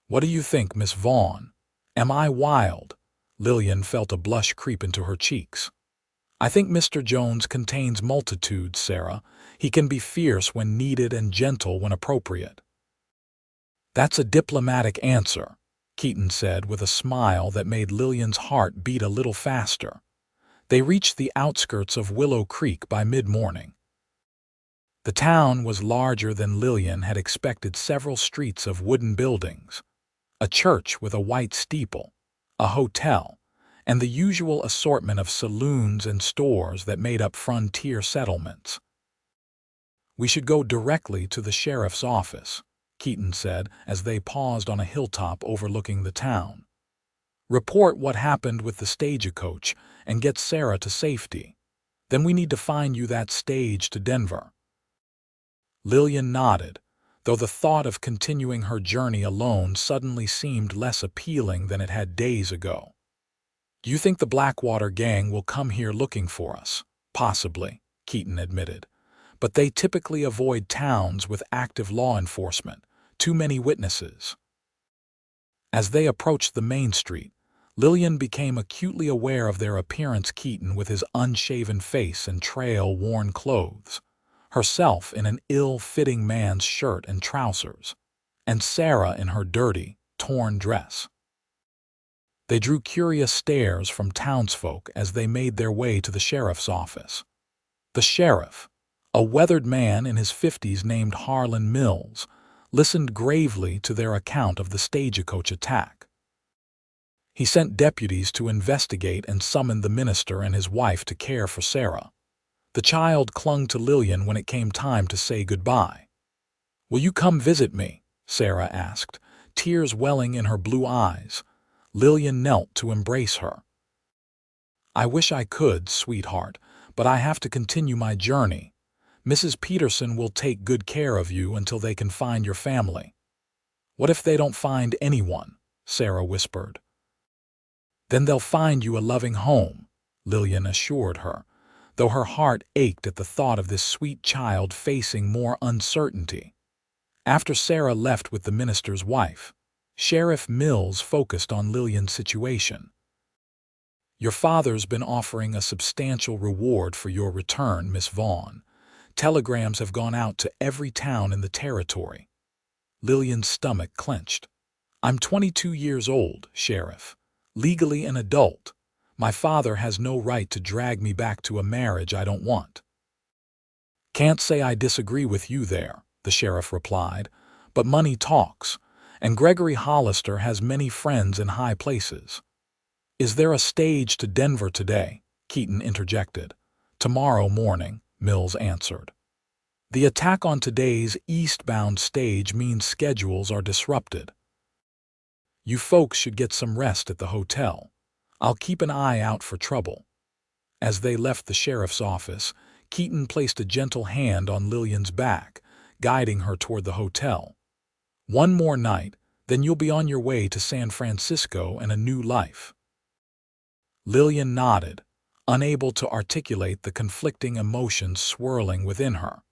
"What do you think, Miss Vaughn? Am I wild?" Lillian felt a blush creep into her cheeks. "I think Mr. Jones contains multitudes, Sarah. He can be fierce when needed and gentle when appropriate." "That's a diplomatic answer," Keaton said with a smile that made Lillian's heart beat a little faster. They reached the outskirts of Willow Creek by mid-morning. The town was larger than Lillian had expected. Several streets of wooden buildings, a church with a white steeple, a hotel, and the usual assortment of saloons and stores that made up frontier settlements. "We should go directly to the sheriff's office," Keaton said as they paused on a hilltop overlooking the town. "Report what happened with the stagecoach and get Sarah to safety. Then we need to find you that stage to Denver." Lillian nodded, though the thought of continuing her journey alone suddenly seemed less appealing than it had days ago. "Do you think the Blackwater gang will come here looking for us?" "Possibly," Keaton admitted. "But they typically avoid towns with active law enforcement, too many witnesses." As they approached the main street, Lillian became acutely aware of their appearance. Keaton with his unshaven face and trail-worn clothes, herself in an ill-fitting man's shirt and trousers, and Sarah in her dirty, torn dress. They drew curious stares from townsfolk as they made their way to the sheriff's office. The sheriff, a weathered man in his 50s named Harlan Mills, listened gravely to their account of the stagecoach attack. He sent deputies to investigate and summoned the minister and his wife to care for Sarah. The child clung to Lillian when it came time to say goodbye. "Will you come visit me?" Sarah asked, tears welling in her blue eyes. Lillian knelt to embrace her. "I wish I could, sweetheart, but I have to continue my journey. Mrs. Peterson will take good care of you until they can find your family." "What if they don't find anyone?" Sarah whispered. "Then they'll find you a loving home," Lillian assured her, though her heart ached at the thought of this sweet child facing more uncertainty. After Sarah left with the minister's wife, Sheriff Mills focused on Lillian's situation. "Your father's been offering a substantial reward for your return, Miss Vaughn. Telegrams have gone out to every town in the territory." Lillian's stomach clenched. "I'm 22 years old, Sheriff, legally an adult. My father has no right to drag me back to a marriage I don't want." "Can't say I disagree with you there," the sheriff replied, "but money talks, and Gregory Hollister has many friends in high places." "Is there a stage to Denver today?" Keaton interjected. "Tomorrow morning," Mills answered. "The attack on today's eastbound stage means schedules are disrupted. You folks should get some rest at the hotel. I'll keep an eye out for trouble." As they left the sheriff's office, Keaton placed a gentle hand on Lillian's back, guiding her toward the hotel. "One more night, then you'll be on your way to San Francisco and a new life." Lillian nodded, unable to articulate the conflicting emotions swirling within her.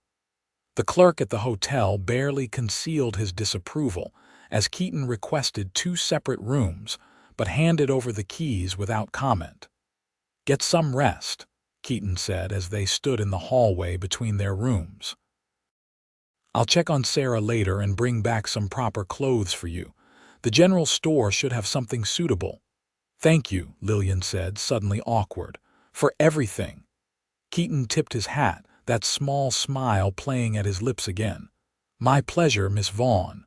The clerk at the hotel barely concealed his disapproval as Keaton requested 2 separate rooms, but handed over the keys without comment. "Get some rest," Keaton said as they stood in the hallway between their rooms. "I'll check on Sarah later and bring back some proper clothes for you. The general store should have something suitable." "Thank you," Lillian said, suddenly awkward, "for everything." Keaton tipped his hat, that small smile playing at his lips again. "My pleasure, Miss Vaughn."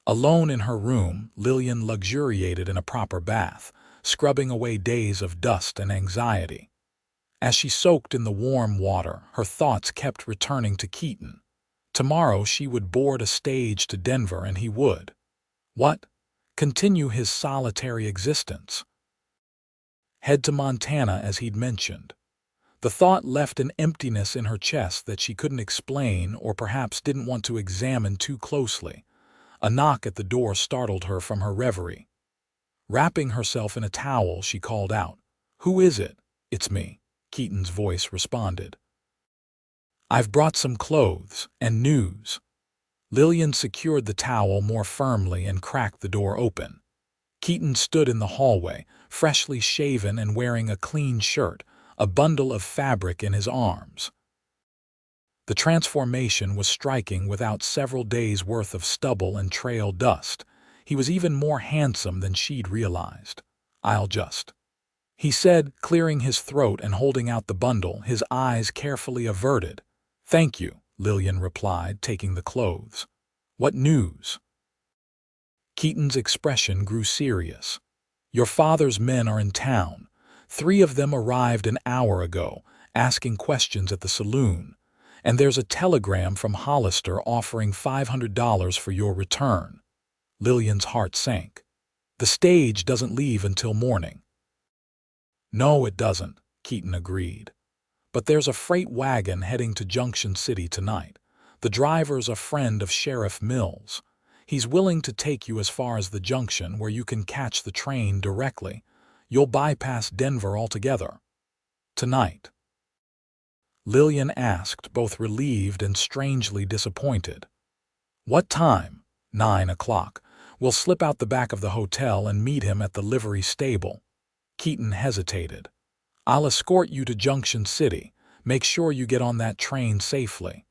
Alone in her room, Lillian luxuriated in a proper bath, scrubbing away days of dust and anxiety. As she soaked in the warm water, her thoughts kept returning to Keaton. Tomorrow she would board a stage to Denver and he would. What? Continue his solitary existence. Head to Montana as he'd mentioned. The thought left an emptiness in her chest that she couldn't explain or perhaps didn't want to examine too closely. A knock at the door startled her from her reverie. Wrapping herself in a towel, she called out, "Who is it?" "It's me," Keaton's voice responded. "I've brought some clothes and news." Lillian secured the towel more firmly and cracked the door open. Keaton stood in the hallway, freshly shaven and wearing a clean shirt, a bundle of fabric in his arms. The transformation was striking. Without several days' worth of stubble and trail dust, he was even more handsome than she'd realized. He said, clearing his throat and holding out the bundle, his eyes carefully averted. "Thank you," Lillian replied, taking the clothes. "What news?" Keaton's expression grew serious. "Your father's men are in town. 3 of them arrived an hour ago, asking questions at the saloon. And there's a telegram from Hollister offering $500 for your return." Lillian's heart sank. "The stage doesn't leave until morning." "No, it doesn't," Keaton agreed. "But there's a freight wagon heading to Junction City tonight. The driver's a friend of Sheriff Mills. He's willing to take you as far as the junction where you can catch the train directly. You'll bypass Denver altogether." "Tonight?" Lillian asked, both relieved and strangely disappointed. "What time?" 9 o'clock. "We'll slip out the back of the hotel and meet him at the livery stable." Keaton hesitated. "I'll escort you to Junction City. Make sure you get on that train safely."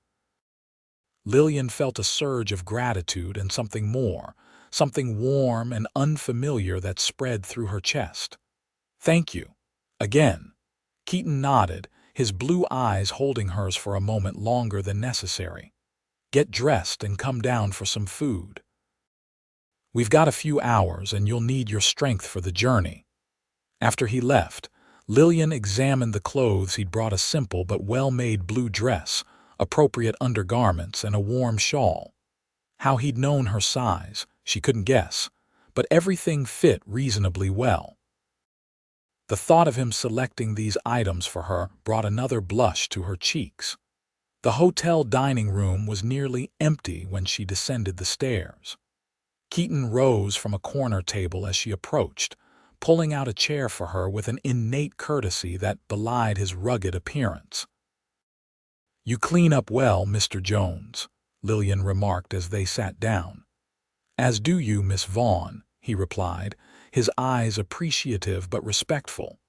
Lillian felt a surge of gratitude and something more, something warm and unfamiliar that spread through her chest. "Thank you." Again. Keaton nodded, his blue eyes holding hers for a moment longer than necessary. "Get dressed and come down for some food. We've got a few hours and you'll need your strength for the journey." After he left, Lillian examined the clothes he'd brought: a simple but well-made blue dress, appropriate undergarments, and a warm shawl. How he'd known her size, she couldn't guess, but everything fit reasonably well. The thought of him selecting these items for her brought another blush to her cheeks. The hotel dining room was nearly empty when she descended the stairs. Keaton rose from a corner table as she approached, pulling out a chair for her with an innate courtesy that belied his rugged appearance. "You clean up well, Mr. Jones," Lillian remarked as they sat down. "As do you, Miss Vaughn," he replied, his eyes appreciative but respectful.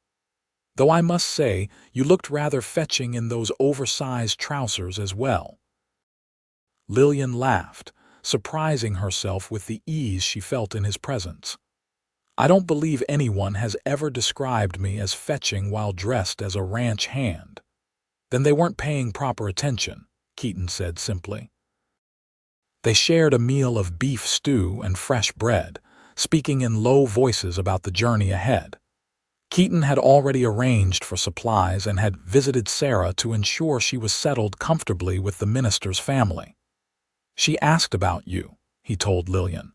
"Though I must say, you looked rather fetching in those oversized trousers as well." Lillian laughed, surprising herself with the ease she felt in his presence. "I don't believe anyone has ever described me as fetching while dressed as a ranch hand." "Then they weren't paying proper attention," Keaton said simply. They shared a meal of beef stew and fresh bread, speaking in low voices about the journey ahead. Keaton had already arranged for supplies and had visited Sarah to ensure she was settled comfortably with the minister's family. "She asked about you," he told Lillian.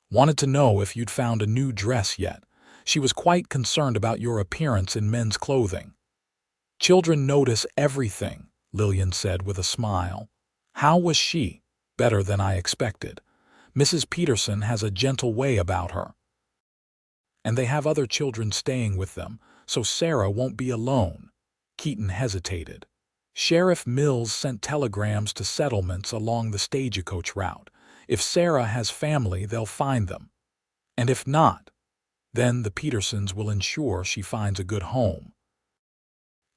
"Wanted to know if you'd found a new dress yet. She was quite concerned about your appearance in men's clothing." "Children notice everything," Lillian said with a smile. "How was she?" "Better than I expected. Mrs. Peterson has a gentle way about her. And they have other children staying with them, so Sarah won't be alone." Keaton hesitated. "Sheriff Mills sent telegrams to settlements along the stagecoach route. If Sarah has family, they'll find them." And if not, then the Petersons will ensure she finds a good home.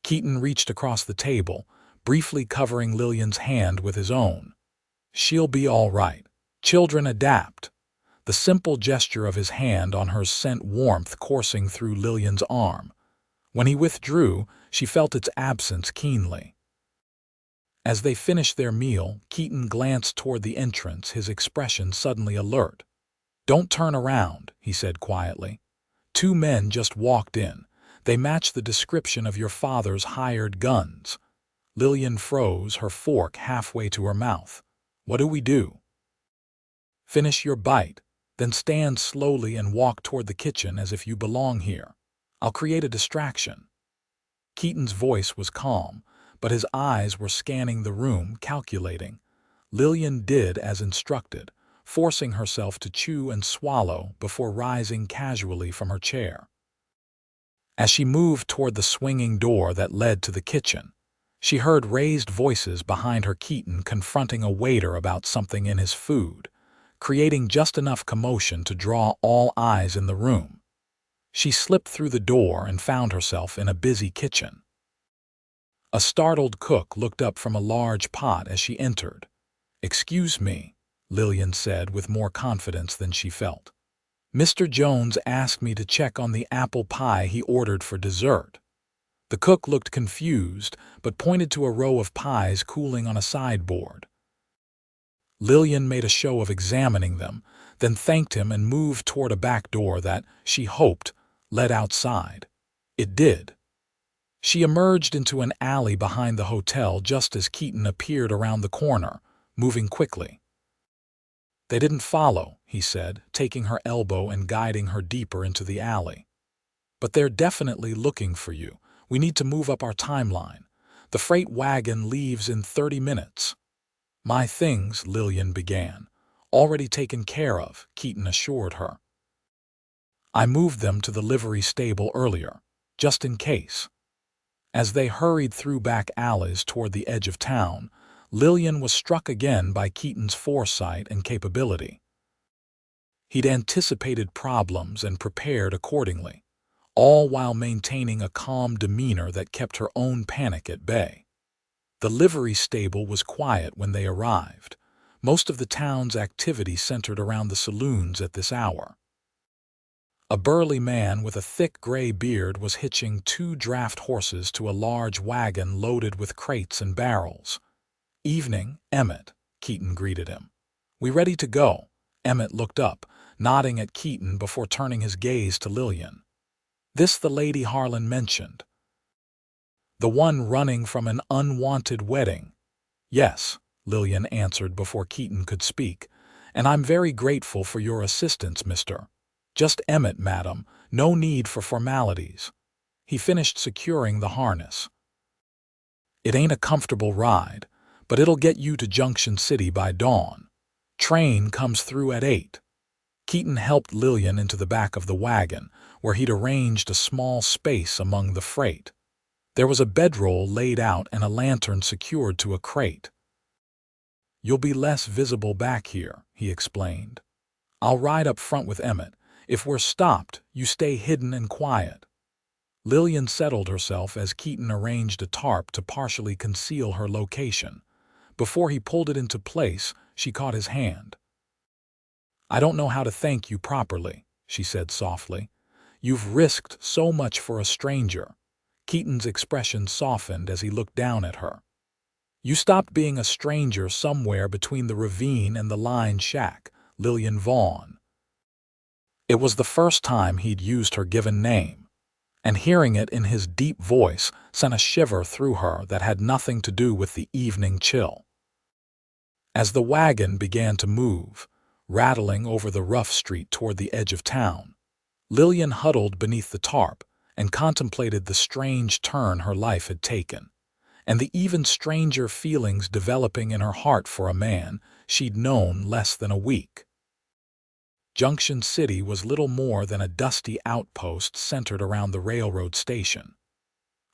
Keaton reached across the table, briefly covering Lillian's hand with his own. She'll be all right. Children adapt. The simple gesture of his hand on hers sent warmth coursing through Lillian's arm. When he withdrew, she felt its absence keenly. As they finished their meal, Keaton glanced toward the entrance, his expression suddenly alert. "Don't turn around," he said quietly. "Two men just walked in. They match the description of your father's hired guns." Lillian froze, her fork halfway to her mouth. "What do we do?" "Finish your bite, then stand slowly and walk toward the kitchen as if you belong here. I'll create a distraction." Keaton's voice was calm, but his eyes were scanning the room, calculating. Lillian did as instructed, forcing herself to chew and swallow before rising casually from her chair. As she moved toward the swinging door that led to the kitchen, she heard raised voices behind her. Keaton confronting a waiter about something in his food, creating just enough commotion to draw all eyes in the room. She slipped through the door and found herself in a busy kitchen. A startled cook looked up from a large pot as she entered. "Excuse me," Lillian said with more confidence than she felt. "Mr. Jones asked me to check on the apple pie he ordered for dessert." The cook looked confused, but pointed to a row of pies cooling on a sideboard. Lillian made a show of examining them, then thanked him and moved toward a back door that, she hoped, led outside. It did. She emerged into an alley behind the hotel just as Keaton appeared around the corner, moving quickly. "They didn't follow," he said, taking her elbow and guiding her deeper into the alley. "But they're definitely looking for you. We need to move up our timeline. The freight wagon leaves in 30 minutes. "My things," Lillian began. "Already taken care of," Keaton assured her. "I moved them to the livery stable earlier, just in case." As they hurried through back alleys toward the edge of town, Lillian was struck again by Keaton's foresight and capability. He'd anticipated problems and prepared accordingly, all while maintaining a calm demeanor that kept her own panic at bay. The livery stable was quiet when they arrived. Most of the town's activity centered around the saloons at this hour. A burly man with a thick gray beard was hitching 2 draft horses to a large wagon loaded with crates and barrels. "Evening, Emmett," Keaton greeted him. "We ready to go?" Emmett looked up, nodding at Keaton before turning his gaze to Lillian. "This the lady Harlan mentioned? The one running from an unwanted wedding?" "Yes," Lillian answered before Keaton could speak. "And I'm very grateful for your assistance, Mr. Just Emmett, madam. No need for formalities." He finished securing the harness. "It ain't a comfortable ride, but it'll get you to Junction City by dawn. Train comes through at 8. Keaton helped Lillian into the back of the wagon, where he'd arranged a small space among the freight. There was a bedroll laid out and a lantern secured to a crate. "You'll be less visible back here," he explained. "I'll ride up front with Emmett. If we're stopped, you stay hidden and quiet." Lillian settled herself as Keaton arranged a tarp to partially conceal her location. Before he pulled it into place, she caught his hand. "I don't know how to thank you properly," she said softly. "You've risked so much for a stranger." Keaton's expression softened as he looked down at her. "You stopped being a stranger somewhere between the ravine and the line shack, Lillian Vaughn." It was the first time he'd used her given name, and hearing it in his deep voice sent a shiver through her that had nothing to do with the evening chill. As the wagon began to move, rattling over the rough street toward the edge of town, Lillian huddled beneath the tarp and contemplated the strange turn her life had taken, and the even stranger feelings developing in her heart for a man she'd known less than a week. Junction City was little more than a dusty outpost centered around the railroad station.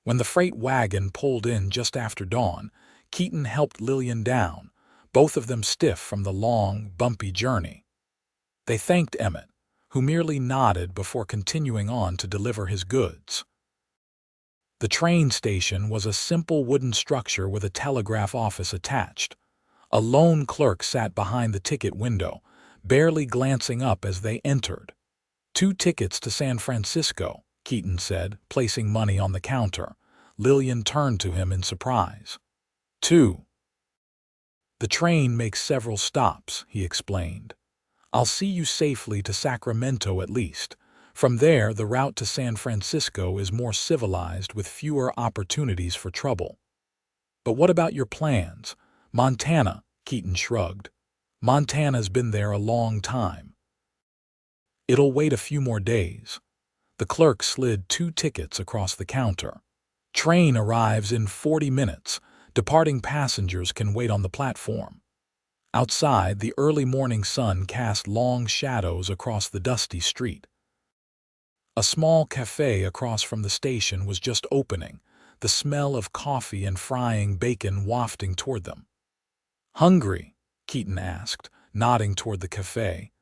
When the freight wagon pulled in just after dawn, Keaton helped Lillian down, both of them stiff from the long, bumpy journey. They thanked Emmett, who merely nodded before continuing on to deliver his goods. The train station was a simple wooden structure with a telegraph office attached. A lone clerk sat behind the ticket window, barely glancing up as they entered. "2 tickets to San Francisco," Keaton said, placing money on the counter. Lillian turned to him in surprise. "2. The train makes several stops," he explained. "I'll see you safely to Sacramento at least. From there, the route to San Francisco is more civilized with fewer opportunities for trouble." "But what about your plans? Montana," Keaton shrugged. "Montana's been there a long time." "It'll wait a few more days." The clerk slid 2 tickets across the counter. "Train arrives in 40 minutes. Departing passengers can wait on the platform." Outside, the early morning sun cast long shadows across the dusty street. A small cafe across from the station was just opening, the smell of coffee and frying bacon wafting toward them. "Hungry?" Keaton asked, nodding toward the cafe.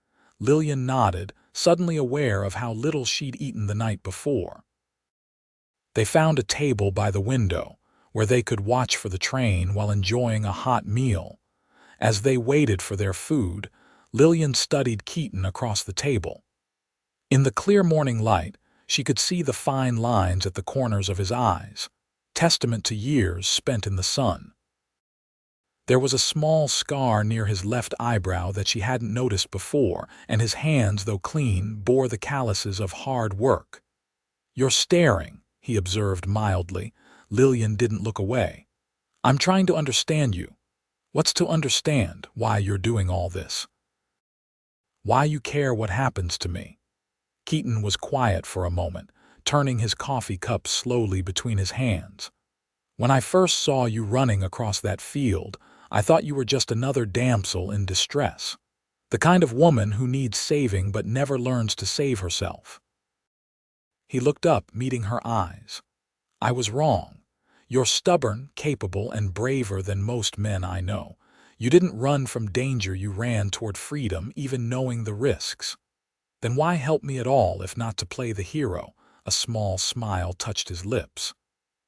Lillian nodded, suddenly aware of how little she'd eaten the night before. They found a table by the window, where they could watch for the train while enjoying a hot meal. As they waited for their food, Lillian studied Keaton across the table. In the clear morning light, she could see the fine lines at the corners of his eyes, testament to years spent in the sun. There was a small scar near his left eyebrow that she hadn't noticed before, and his hands, though clean, bore the calluses of hard work. "You're staring," he observed mildly. Lillian didn't look away. "I'm trying to understand you." "What's to understand? Why you're doing all this? Why you care what happens to me?" Keaton was quiet for a moment, turning his coffee cup slowly between his hands. "When I first saw you running across that field, I thought you were just another damsel in distress. The kind of woman who needs saving but never learns to save herself." He looked up, meeting her eyes. "I was wrong. You're stubborn, capable, and braver than most men I know. You didn't run from danger, you ran toward freedom, even knowing the risks. Then why help me at all if not to play the hero?" A small smile touched his lips.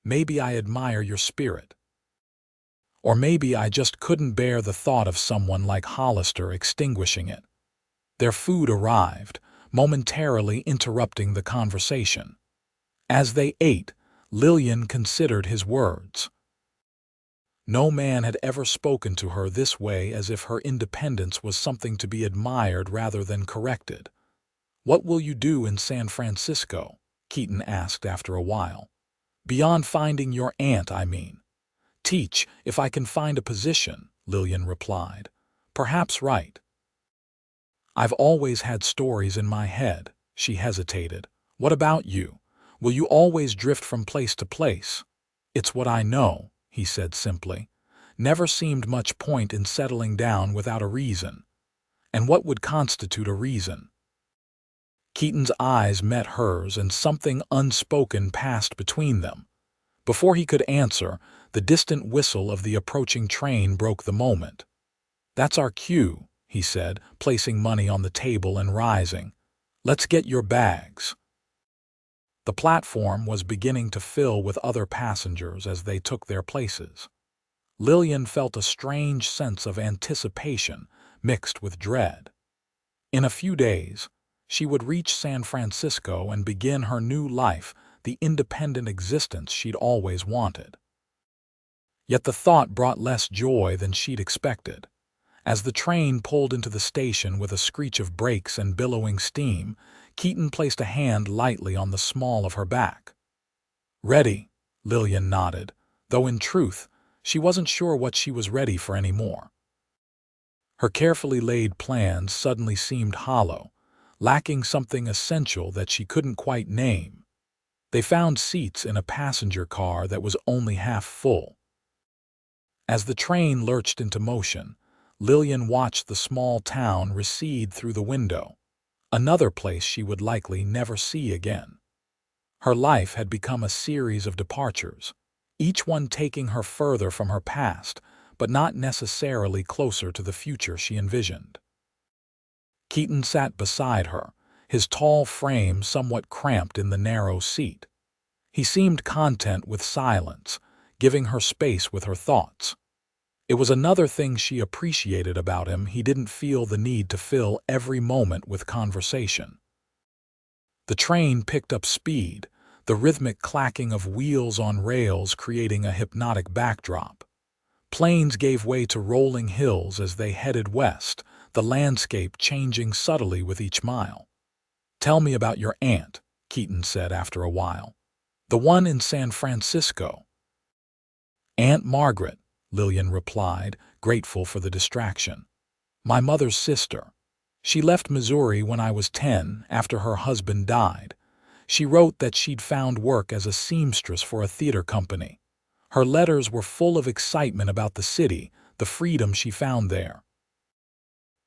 "Maybe I admire your spirit. Or maybe I just couldn't bear the thought of someone like Hollister extinguishing it." Their food arrived, momentarily interrupting the conversation. As they ate, Lillian considered his words. No man had ever spoken to her this way, as if her independence was something to be admired rather than corrected. "What will you do in San Francisco?" Keaton asked after a while. "Beyond finding your aunt, I mean." "Teach, if I can find a position," Lillian replied. "Perhaps write." "I've always had stories in my head." She hesitated. "What about you? Will you always drift from place to place?" "It's what I know," he said simply. "Never seemed much point in settling down without a reason." "And what would constitute a reason?" Keaton's eyes met hers, and something unspoken passed between them. Before he could answer, the distant whistle of the approaching train broke the moment. "That's our cue," he said, placing money on the table and rising. "Let's get your bags." The platform was beginning to fill with other passengers as they took their places. Lillian felt a strange sense of anticipation mixed with dread. In a few days, she would reach San Francisco and begin her new life, the independent existence she'd always wanted. Yet the thought brought less joy than she'd expected. As the train pulled into the station with a screech of brakes and billowing steam, Keaton placed a hand lightly on the small of her back. "Ready," Lillian nodded, though in truth, she wasn't sure what she was ready for anymore. Her carefully laid plans suddenly seemed hollow, lacking something essential that she couldn't quite name. They found seats in a passenger car that was only half full. As the train lurched into motion, Lillian watched the small town recede through the window, another place she would likely never see again. Her life had become a series of departures, each one taking her further from her past, but not necessarily closer to the future she envisioned. Keaton sat beside her, his tall frame somewhat cramped in the narrow seat. He seemed content with silence, giving her space with her thoughts. It was another thing she appreciated about him. He didn't feel the need to fill every moment with conversation. The train picked up speed, the rhythmic clacking of wheels on rails creating a hypnotic backdrop. Plains gave way to rolling hills as they headed west, the landscape changing subtly with each mile. "Tell me about your aunt," Keaton said after a while. "The one in San Francisco." "Aunt Margaret," Lillian replied, grateful for the distraction. "My mother's sister. She left Missouri when I was 10 after her husband died. She wrote that she'd found work as a seamstress for a theater company. Her letters were full of excitement about the city, the freedom she found there."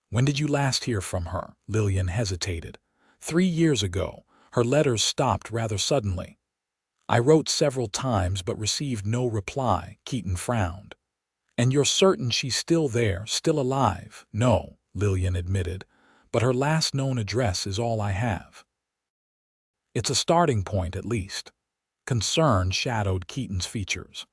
"When did you last hear from her?" Lillian hesitated. 3 years ago. Her letters stopped rather suddenly." "I wrote several times but received no reply," Keaton frowned. "And you're certain she's still there, still alive?" "No," Lillian admitted, "but her last known address is all I have." "It's a starting point, at least." Concern shadowed Keaton's features.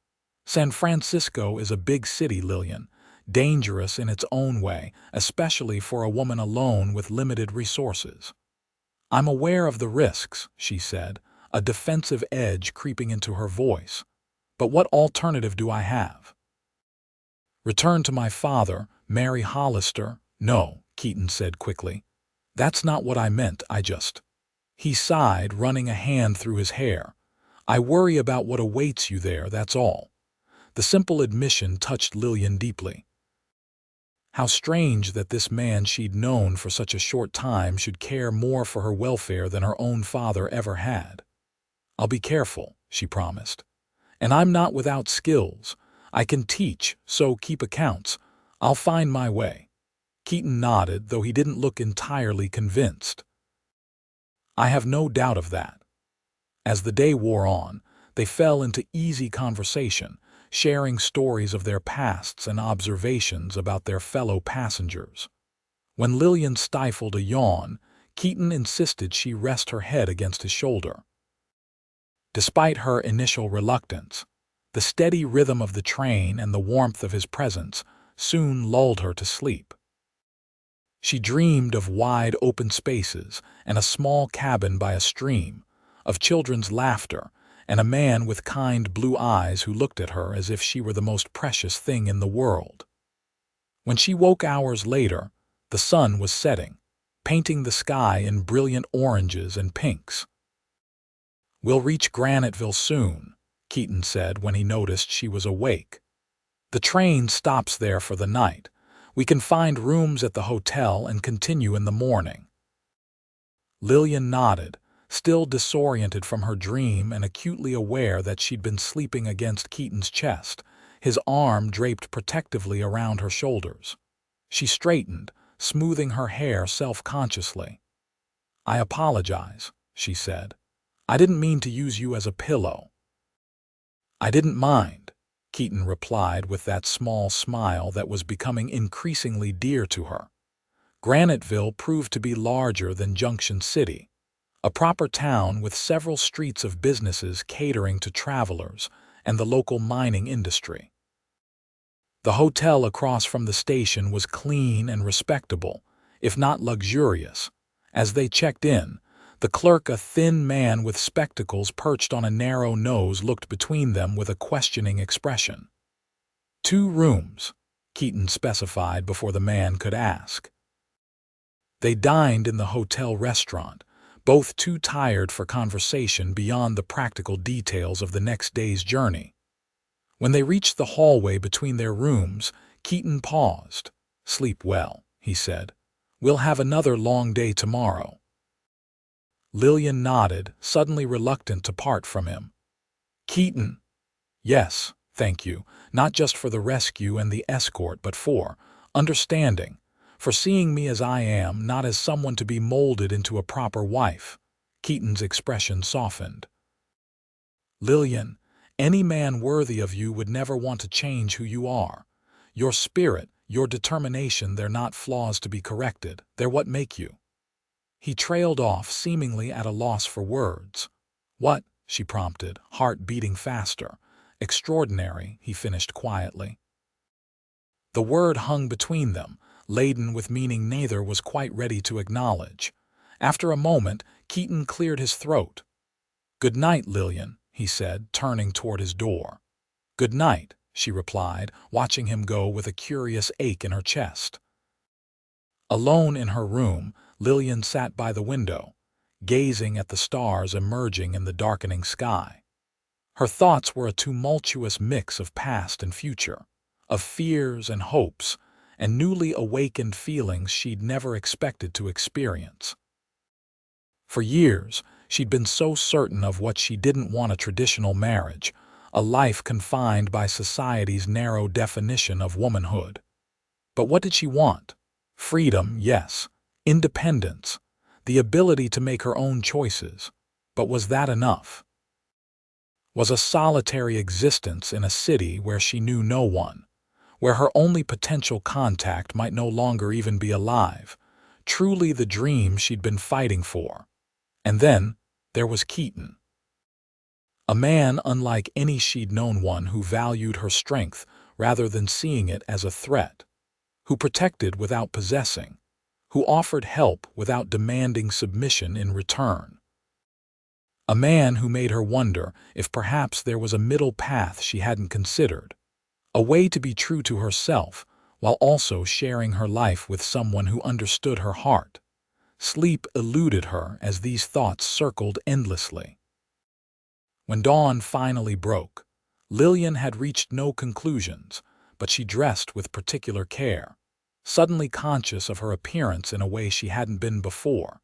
"San Francisco is a big city, Lillian, dangerous in its own way, especially for a woman alone with limited resources." "I'm aware of the risks," she said, a defensive edge creeping into her voice. "But what alternative do I have?" "Return to my father, marry Hollister?" "No," Keaton said quickly. "That's not what I meant, I just—" He sighed, running a hand through his hair. "I worry about what awaits you there, that's all." The simple admission touched Lillian deeply. How strange that this man she'd known for such a short time should care more for her welfare than her own father ever had. "I'll be careful," she promised. "And I'm not without skills. I can teach, so keep accounts. I'll find my way." Keaton nodded, though he didn't look entirely convinced. "I have no doubt of that." As the day wore on, they fell into easy conversation, sharing stories of their pasts and observations about their fellow passengers. When Lillian stifled a yawn, Keaton insisted she rest her head against his shoulder. Despite her initial reluctance, the steady rhythm of the train and the warmth of his presence soon lulled her to sleep. She dreamed of wide open spaces and a small cabin by a stream, of children's laughter, and a man with kind blue eyes who looked at her as if she were the most precious thing in the world. When she woke hours later, the sun was setting, painting the sky in brilliant oranges and pinks. "We'll reach Graniteville soon," Keaton said when he noticed she was awake. "The train stops there for the night. We can find rooms at the hotel and continue in the morning." Lillian nodded, still disoriented from her dream and acutely aware that she'd been sleeping against Keaton's chest, his arm draped protectively around her shoulders. She straightened, smoothing her hair self-consciously. "I apologize," she said. "I didn't mean to use you as a pillow." "I didn't mind," Keaton replied with that small smile that was becoming increasingly dear to her. Graniteville proved to be larger than Junction City, a proper town with several streets of businesses catering to travelers and the local mining industry. The hotel across from the station was clean and respectable, if not luxurious. As they checked in, the clerk, a thin man with spectacles perched on a narrow nose, looked between them with a questioning expression. "2 rooms," Keaton specified before the man could ask. They dined in the hotel restaurant, both too tired for conversation beyond the practical details of the next day's journey. When they reached the hallway between their rooms, Keaton paused. "Sleep well," he said. "We'll have another long day tomorrow." Lillian nodded, suddenly reluctant to part from him. "Keaton." "Yes, thank you, not just for the rescue and the escort, but for understanding, for seeing me as I am, not as someone to be molded into a proper wife." Keaton's expression softened. "Lillian, any man worthy of you would never want to change who you are. Your spirit, your determination, they're not flaws to be corrected, they're what make you." He trailed off, seemingly at a loss for words. "What?" she prompted, heart beating faster. "Extraordinary," he finished quietly. The word hung between them, laden with meaning neither was quite ready to acknowledge. After a moment, Keaton cleared his throat. "Good night, Lillian," he said, turning toward his door. "Good night," she replied, watching him go with a curious ache in her chest. Alone in her room, Lillian sat by the window, gazing at the stars emerging in the darkening sky. Her thoughts were a tumultuous mix of past and future, of fears and hopes, and newly awakened feelings she'd never expected to experience. For years, she'd been so certain of what she didn't want: a traditional marriage, a life confined by society's narrow definition of womanhood. But what did she want? Freedom, yes. Independence. The ability to make her own choices. But was that enough? Was a solitary existence in a city where she knew no one, where her only potential contact might no longer even be alive, truly the dream she'd been fighting for? And then there was Keaton. A man unlike any she'd known, one who valued her strength rather than seeing it as a threat, who protected without possessing, who offered help without demanding submission in return. A man who made her wonder if perhaps there was a middle path she hadn't considered, a way to be true to herself while also sharing her life with someone who understood her heart. Sleep eluded her as these thoughts circled endlessly. When dawn finally broke, Lillian had reached no conclusions, but she dressed with particular care, suddenly conscious of her appearance in a way she hadn't been before.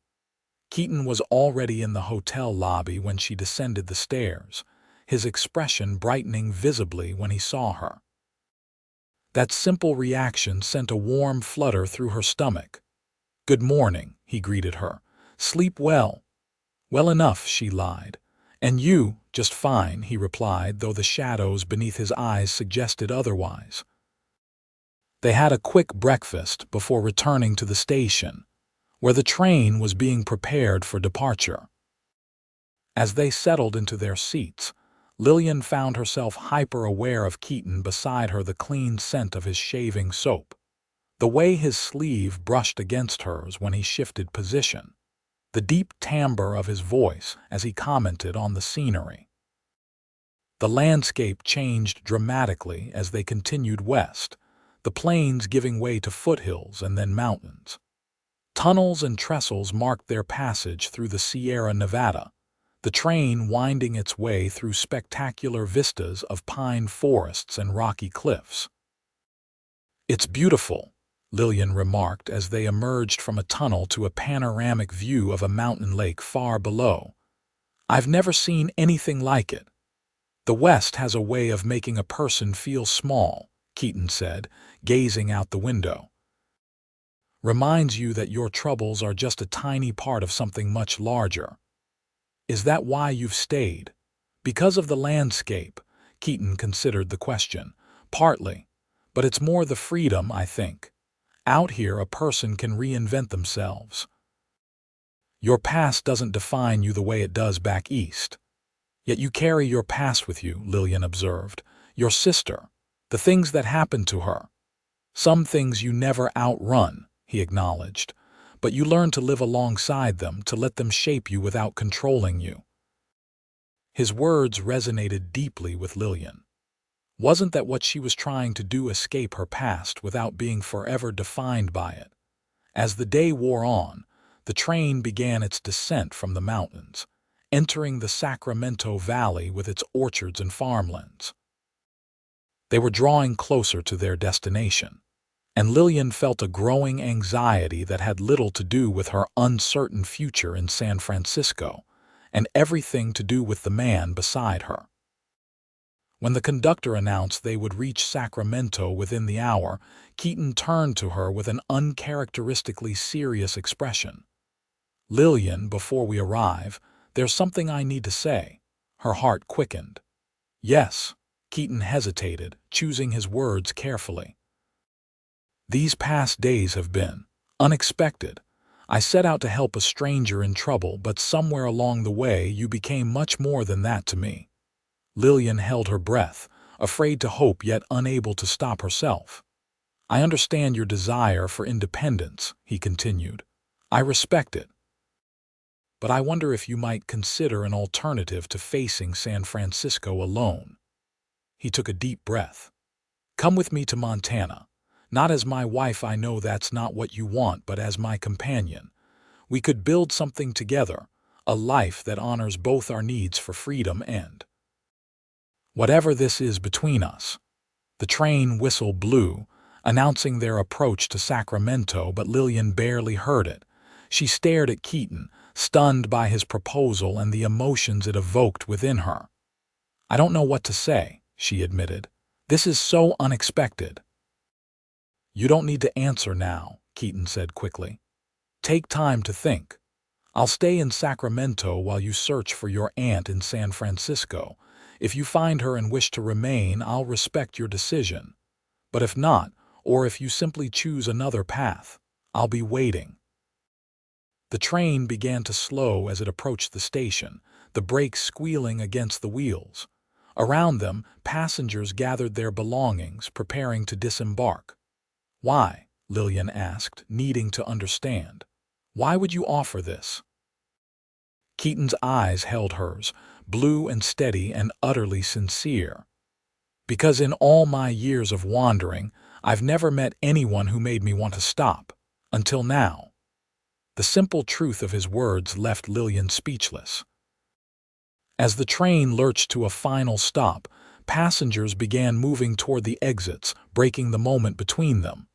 Keaton was already in the hotel lobby when she descended the stairs, his expression brightening visibly when he saw her. That simple reaction sent a warm flutter through her stomach. "Good morning," he greeted her. "Sleep well?" "Well enough," she lied. "And you?" "Just fine," he replied, though the shadows beneath his eyes suggested otherwise. They had a quick breakfast before returning to the station, where the train was being prepared for departure. As they settled into their seats, Lillian found herself hyper-aware of Keaton beside her, the clean scent of his shaving soap, the way his sleeve brushed against hers when he shifted position, the deep timbre of his voice as he commented on the scenery. The landscape changed dramatically as they continued west, the plains giving way to foothills and then mountains. Tunnels and trestles marked their passage through the Sierra Nevada, the train winding its way through spectacular vistas of pine forests and rocky cliffs. "It's beautiful," Lillian remarked as they emerged from a tunnel to a panoramic view of a mountain lake far below. "I've never seen anything like it." "The West has a way of making a person feel small," Keaton said, gazing out the window. "Reminds you that your troubles are just a tiny part of something much larger." "Is that why you've stayed?" "Because of the landscape," Keaton considered the question. "Partly. But it's more the freedom, I think. Out here a person can reinvent themselves." "Your past doesn't define you the way it does back east." "Yet you carry your past with you," Lillian observed. "Your sister. The things that happened to her." "Some things you never outrun," he acknowledged. "But you learn to live alongside them, to let them shape you without controlling you." His words resonated deeply with Lillian. Wasn't that what she was trying to do, escape her past without being forever defined by it? As the day wore on, the train began its descent from the mountains, entering the Sacramento Valley with its orchards and farmlands. They were drawing closer to their destination, and Lillian felt a growing anxiety that had little to do with her uncertain future in San Francisco, and everything to do with the man beside her. When the conductor announced they would reach Sacramento within the hour, Keaton turned to her with an uncharacteristically serious expression. "Lillian, before we arrive, there's something I need to say." Her heart quickened. "Yes." Keaton hesitated, choosing his words carefully. "These past days have been unexpected. I set out to help a stranger in trouble, but somewhere along the way you became much more than that to me." Lillian held her breath, afraid to hope yet unable to stop herself. "I understand your desire for independence," he continued. "I respect it. But I wonder if you might consider an alternative to facing San Francisco alone." He took a deep breath. "Come with me to Montana. Not as my wife, I know that's not what you want, but as my companion. We could build something together, a life that honors both our needs for freedom and whatever this is between us." The train whistle blew, announcing their approach to Sacramento, but Lillian barely heard it. She stared at Keaton, stunned by his proposal and the emotions it evoked within her. "I don't know what to say," she admitted. "This is so unexpected." "You don't need to answer now," Keaton said quickly. "Take time to think. I'll stay in Sacramento while you search for your aunt in San Francisco. If you find her and wish to remain, I'll respect your decision. But if not, or if you simply choose another path, I'll be waiting." The train began to slow as it approached the station, the brakes squealing against the wheels. Around them, passengers gathered their belongings, preparing to disembark. "Why?" Lillian asked, needing to understand. "Why would you offer this?" Keaton's eyes held hers, blue and steady and utterly sincere. "Because in all my years of wandering, I've never met anyone who made me want to stop. Until now." The simple truth of his words left Lillian speechless. As the train lurched to a final stop, passengers began moving toward the exits, breaking the moment between them.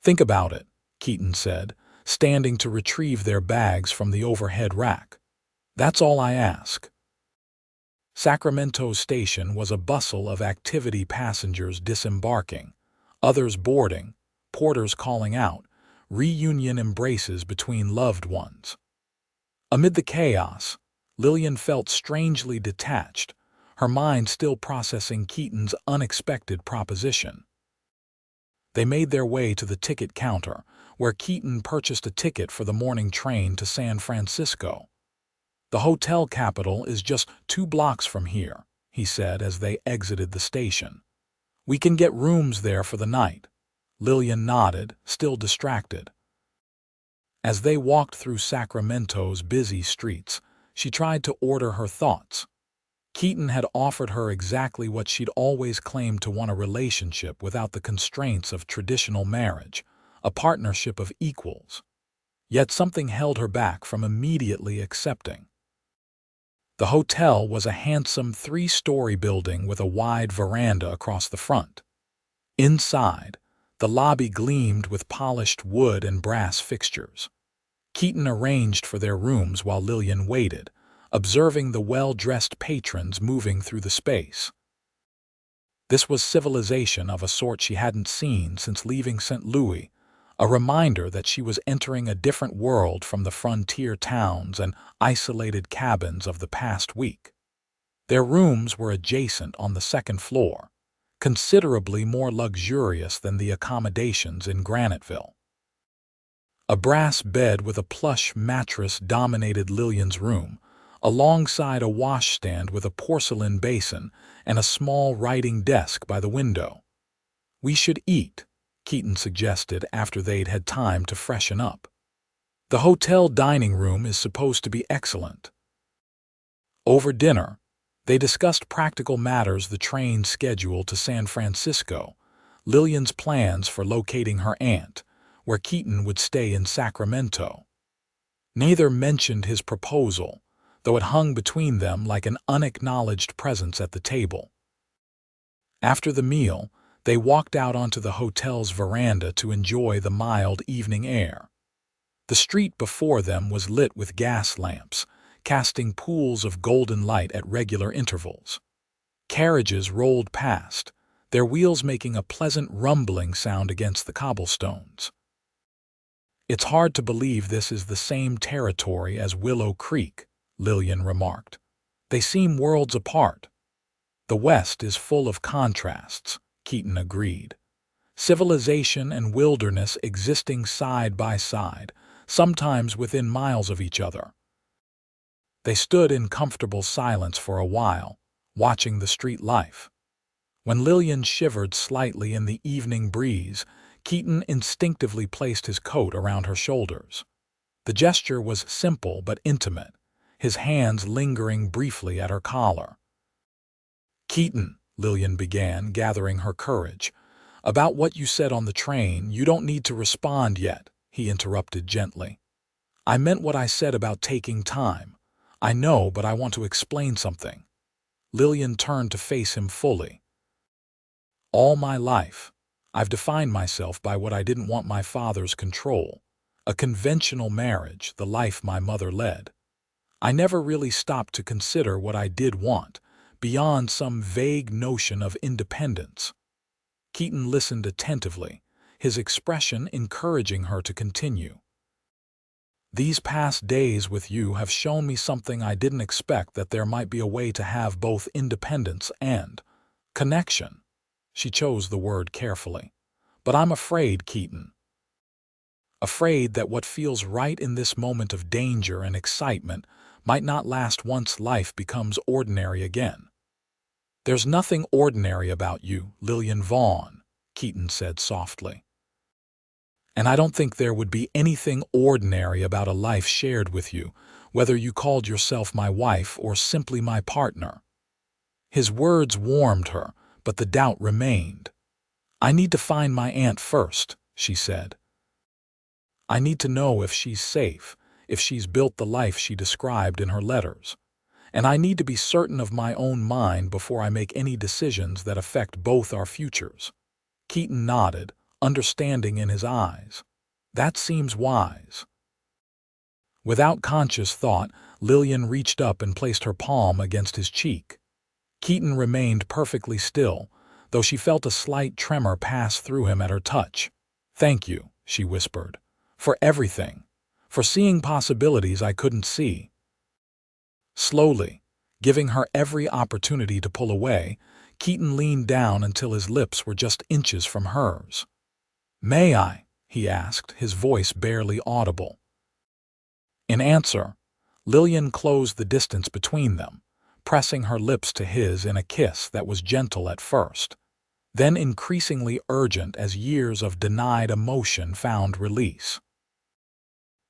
"Think about it," Keaton said, standing to retrieve their bags from the overhead rack. "That's all I ask." Sacramento Station was a bustle of activity, passengers disembarking, others boarding, porters calling out, reunion embraces between loved ones. Amid the chaos, Lillian felt strangely detached, her mind still processing Keaton's unexpected proposition. They made their way to the ticket counter, where Keaton purchased a ticket for the morning train to San Francisco. "The Hotel Capitol is just 2 blocks from here," he said as they exited the station. "We can get rooms there for the night." Lillian nodded, still distracted. As they walked through Sacramento's busy streets, she tried to order her thoughts. Keaton had offered her exactly what she'd always claimed to want: a relationship without the constraints of traditional marriage, a partnership of equals. Yet something held her back from immediately accepting. The hotel was a handsome 3-story building with a wide veranda across the front. Inside, the lobby gleamed with polished wood and brass fixtures. Keaton arranged for their rooms while Lillian waited, observing the well-dressed patrons moving through the space. This was civilization of a sort she hadn't seen since leaving St. Louis, a reminder that she was entering a different world from the frontier towns and isolated cabins of the past week. Their rooms were adjacent on the 2nd floor, considerably more luxurious than the accommodations in Graniteville. A brass bed with a plush mattress dominated Lillian's room, alongside a washstand with a porcelain basin and a small writing desk by the window. "We should eat," Keaton suggested after they'd had time to freshen up. "The hotel dining room is supposed to be excellent." Over dinner, they discussed practical matters: the train schedule to San Francisco, Lillian's plans for locating her aunt, where Keaton would stay in Sacramento. Neither mentioned his proposal, though it hung between them like an unacknowledged presence at the table. After the meal, they walked out onto the hotel's veranda to enjoy the mild evening air. The street before them was lit with gas lamps, casting pools of golden light at regular intervals. Carriages rolled past, their wheels making a pleasant rumbling sound against the cobblestones. "It's hard to believe this is the same territory as Willow Creek," Lillian remarked. "They seem worlds apart." "The West is full of contrasts," Keaton agreed. "Civilization and wilderness existing side by side, sometimes within miles of each other. They stood in comfortable silence for a while, watching the street life. When Lillian shivered slightly in the evening breeze, Keaton instinctively placed his coat around her shoulders. The gesture was simple but intimate, his hands lingering briefly at her collar. "Keaton," Lillian began, gathering her courage. "About what you said on the train, you don't need to respond yet," he interrupted gently. "I meant what I said about taking time. I know, but I want to explain something." Lillian turned to face him fully. "All my life, I've defined myself by what I didn't want my father's control. A conventional marriage, the life my mother led. I never really stopped to consider what I did want, beyond some vague notion of independence." Keaton listened attentively, his expression encouraging her to continue. "These past days with you have shown me something I didn't expect, that there might be a way to have both independence and connection." She chose the word carefully. "But I'm afraid, Keaton. Afraid that what feels right in this moment of danger and excitement might not last once life becomes ordinary again." "There's nothing ordinary about you, Lillian Vaughn," Keaton said softly. "And I don't think there would be anything ordinary about a life shared with you, whether you called yourself my wife or simply my partner." His words warmed her, but the doubt remained. "I need to find my aunt first," she said. "I need to know if she's safe, if she's built the life she described in her letters. And I need to be certain of my own mind before I make any decisions that affect both our futures." Keaton nodded, understanding in his eyes. "That seems wise." Without conscious thought, Lillian reached up and placed her palm against his cheek. Keaton remained perfectly still, though she felt a slight tremor pass through him at her touch. "Thank you," she whispered, "for everything, for seeing possibilities I couldn't see." Slowly, giving her every opportunity to pull away, Keaton leaned down until his lips were just inches from hers. "May I?" he asked, his voice barely audible. In answer, Lillian closed the distance between them, pressing her lips to his in a kiss that was gentle at first, then increasingly urgent as years of denied emotion found release.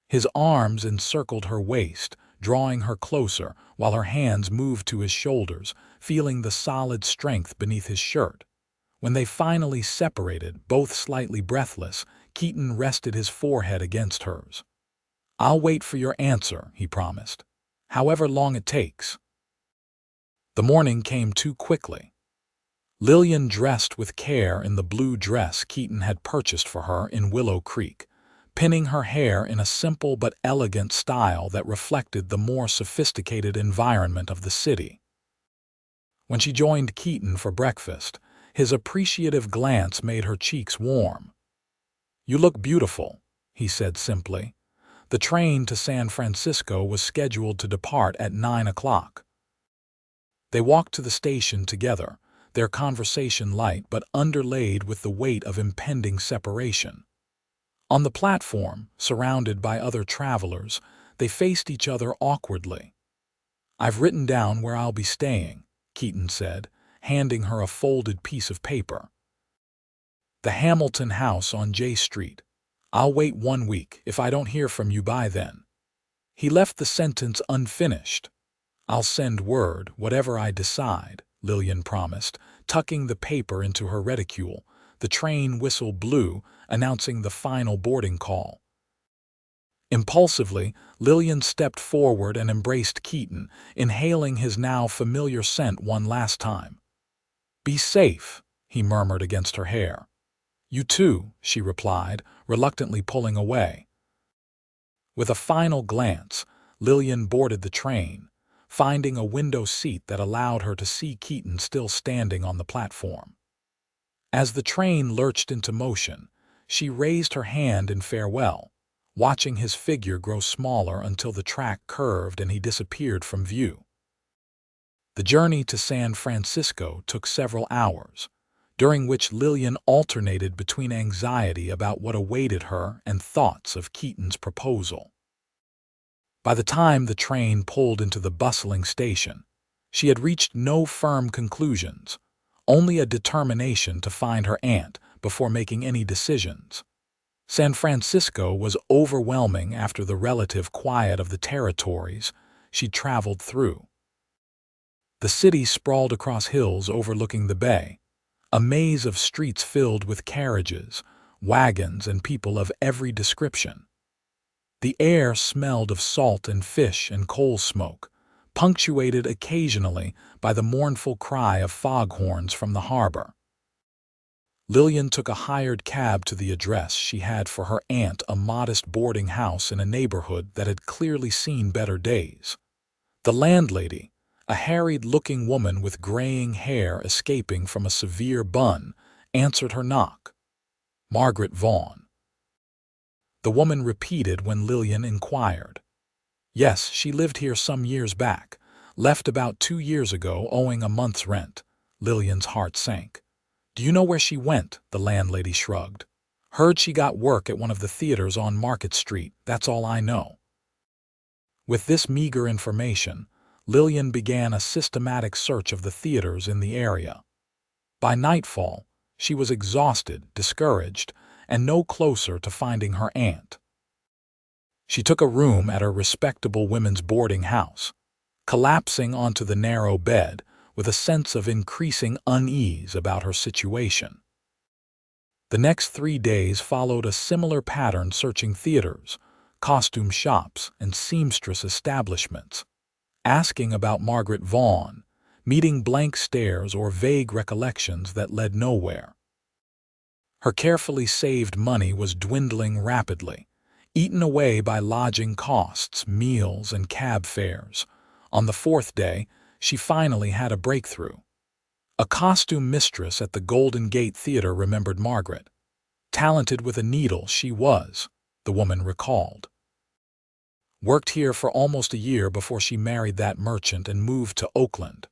His arms encircled her waist, drawing her closer, while her hands moved to his shoulders, feeling the solid strength beneath his shirt. When they finally separated, both slightly breathless, Keaton rested his forehead against hers. "I'll wait for your answer," he promised, "however long it takes." The morning came too quickly. Lillian dressed with care in the blue dress Keaton had purchased for her in Willow Creek, pinning her hair in a simple but elegant style that reflected the more sophisticated environment of the city. When she joined Keaton for breakfast, his appreciative glance made her cheeks warm. "You look beautiful," he said simply. The train to San Francisco was scheduled to depart at 9 o'clock. They walked to the station together, their conversation light but underlaid with the weight of impending separation. On the platform, surrounded by other travelers, they faced each other awkwardly. "I've written down where I'll be staying," Keaton said, handing her a folded piece of paper. "The Hamilton House on J Street. I'll wait 1 week if I don't hear from you by then." He left the sentence unfinished. "I'll send word, whatever I decide," Lillian promised, tucking the paper into her reticule. The train whistle blew, announcing the final boarding call. Impulsively, Lillian stepped forward and embraced Keaton, inhaling his now familiar scent one last time. "Be safe," he murmured against her hair. "You too," she replied, reluctantly pulling away. With a final glance, Lillian boarded the train, finding a window seat that allowed her to see Keaton still standing on the platform. As the train lurched into motion, she raised her hand in farewell, watching his figure grow smaller until the track curved and he disappeared from view. The journey to San Francisco took several hours. during which Lillian alternated between anxiety about what awaited her and thoughts of Keaton's proposal. By the time the train pulled into the bustling station, she had reached no firm conclusions, only a determination to find her aunt before making any decisions. San Francisco was overwhelming after the relative quiet of the territories she'd traveled through. The city sprawled across hills overlooking the bay, a maze of streets filled with carriages, wagons, and people of every description. The air smelled of salt and fish and coal smoke, punctuated occasionally by the mournful cry of foghorns from the harbor. Lillian took a hired cab to the address she had for her aunt, a modest boarding house in a neighborhood that had clearly seen better days. The landlady, a harried-looking woman with graying hair escaping from a severe bun, answered her knock. "Margaret Vaughn." The woman repeated when Lillian inquired. "Yes, she lived here some years back. Left about 2 years ago, owing a month's rent." Lillian's heart sank. "Do you know where she went?" The landlady shrugged. "Heard she got work at one of the theaters on Market Street. That's all I know." With this meager information, Lillian began a systematic search of the theaters in the area. By nightfall, she was exhausted, discouraged, and no closer to finding her aunt. She took a room at a respectable women's boarding house, collapsing onto the narrow bed with a sense of increasing unease about her situation. The next 3 days followed a similar pattern, searching theaters, costume shops, and seamstress establishments, asking about Margaret Vaughn, meeting blank stares or vague recollections that led nowhere. Her carefully saved money was dwindling rapidly, eaten away by lodging costs, meals, and cab fares. On the 4th day, she finally had a breakthrough. A costume mistress at the Golden Gate Theater remembered Margaret. Talented with a needle she was, the woman recalled. Worked here for almost a year before she married that merchant and moved to Oakland.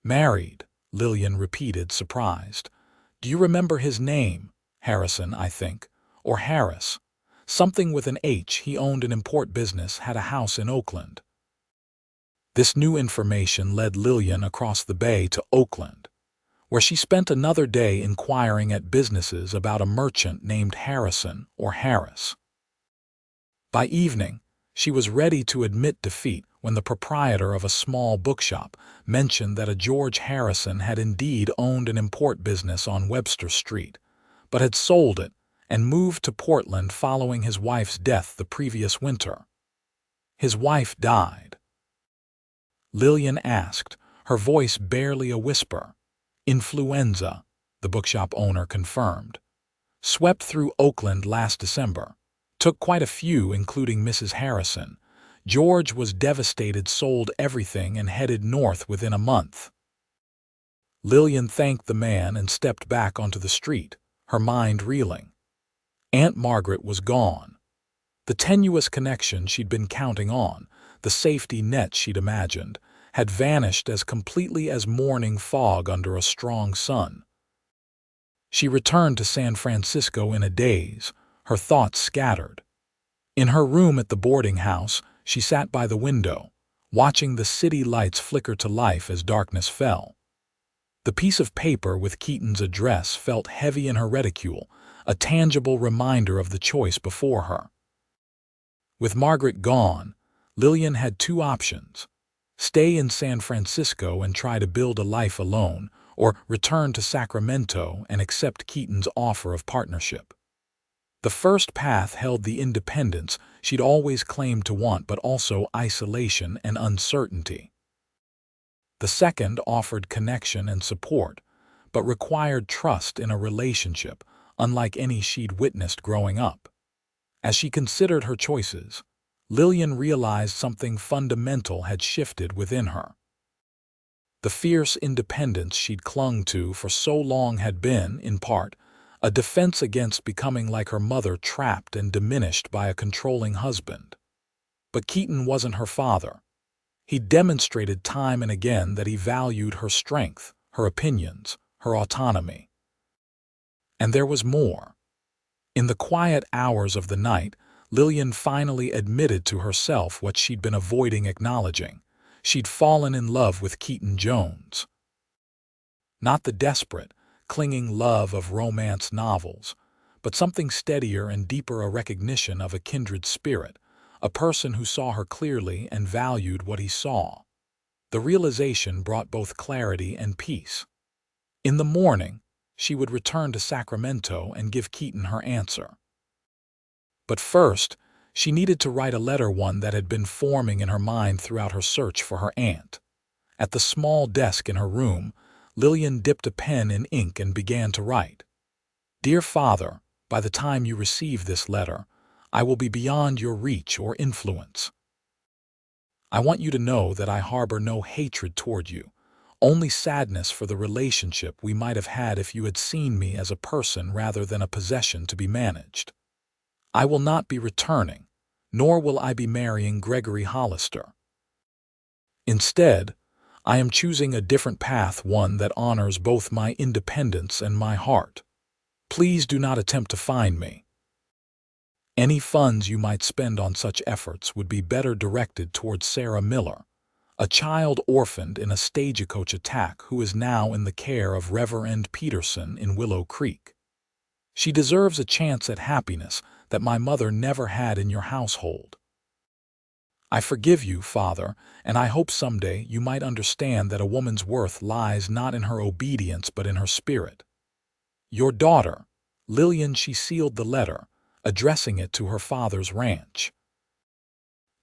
"Married," Lillian repeated, surprised. "Do you remember his name? Harrison, I think. Or Harris. Something with an H. He owned an import business, had a house in Oakland." This new information led Lillian across the bay to Oakland, where she spent another day inquiring at businesses about a merchant named Harrison or Harris. By evening, she was ready to admit defeat when the proprietor of a small bookshop mentioned that a George Harrison had indeed owned an import business on Webster Street, but had sold it and moved to Portland following his wife's death the previous winter. "His wife died?" Lillian asked, her voice barely a whisper. "Influenza," the bookshop owner confirmed. "Swept through Oakland last December. Took quite a few, including Mrs. Harrison. George was devastated, sold everything, and headed north within a month." Lillian thanked the man and stepped back onto the street, her mind reeling. Aunt Margaret was gone. The tenuous connection she'd been counting on, the safety net she'd imagined, had vanished as completely as morning fog under a strong sun. She returned to San Francisco in a daze, her thoughts scattered. In her room at the boarding house, she sat by the window, watching the city lights flicker to life as darkness fell. The piece of paper with Keaton's address felt heavy in her reticule, a tangible reminder of the choice before her. With Margaret gone, Lillian had 2 options: stay in San Francisco and try to build a life alone, or return to Sacramento and accept Keaton's offer of partnership. The first path held the independence she'd always claimed to want, but also isolation and uncertainty. The second offered connection and support, but required trust in a relationship unlike any she'd witnessed growing up. As she considered her choices, Lillian realized something fundamental had shifted within her. The fierce independence she'd clung to for so long had been, in part, a defense against becoming like her mother, trapped and diminished by a controlling husband. But Keaton wasn't her father. He demonstrated time and again that he valued her strength, her opinions, her autonomy. And there was more. In the quiet hours of the night, Lillian finally admitted to herself what she'd been avoiding acknowledging. She'd fallen in love with Keaton Jones. Not the desperate, clinging love of romance novels, but something steadier and deeper, a recognition of a kindred spirit, a person who saw her clearly and valued what he saw. The realization brought both clarity and peace. In the morning, she would return to Sacramento and give Keaton her answer. But first, she needed to write a letter, one that had been forming in her mind throughout her search for her aunt. At the small desk in her room, Lillian dipped a pen in ink and began to write. "Dear Father, by the time you receive this letter, I will be beyond your reach or influence. I want you to know that I harbor no hatred toward you, only sadness for the relationship we might have had if you had seen me as a person rather than a possession to be managed. I will not be returning, nor will I be marrying Gregory Hollister. Instead, I am choosing a different path, one that honors both my independence and my heart. Please do not attempt to find me. Any funds you might spend on such efforts would be better directed towards Sarah Miller, a child orphaned in a stagecoach attack who is now in the care of Reverend Peterson in Willow Creek. She deserves a chance at happiness that my mother never had in your household. I forgive you, Father, and I hope someday you might understand that a woman's worth lies not in her obedience but in her spirit. Your daughter, Lillian." She sealed the letter, addressing it to her father's ranch.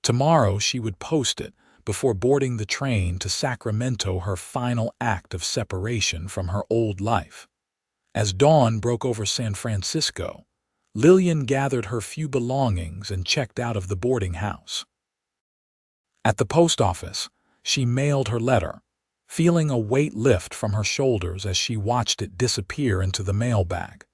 Tomorrow she would post it before boarding the train to Sacramento, her final act of separation from her old life. As dawn broke over San Francisco, Lillian gathered her few belongings and checked out of the boarding house. At the post office, she mailed her letter, feeling a weight lift from her shoulders as she watched it disappear into the mailbag.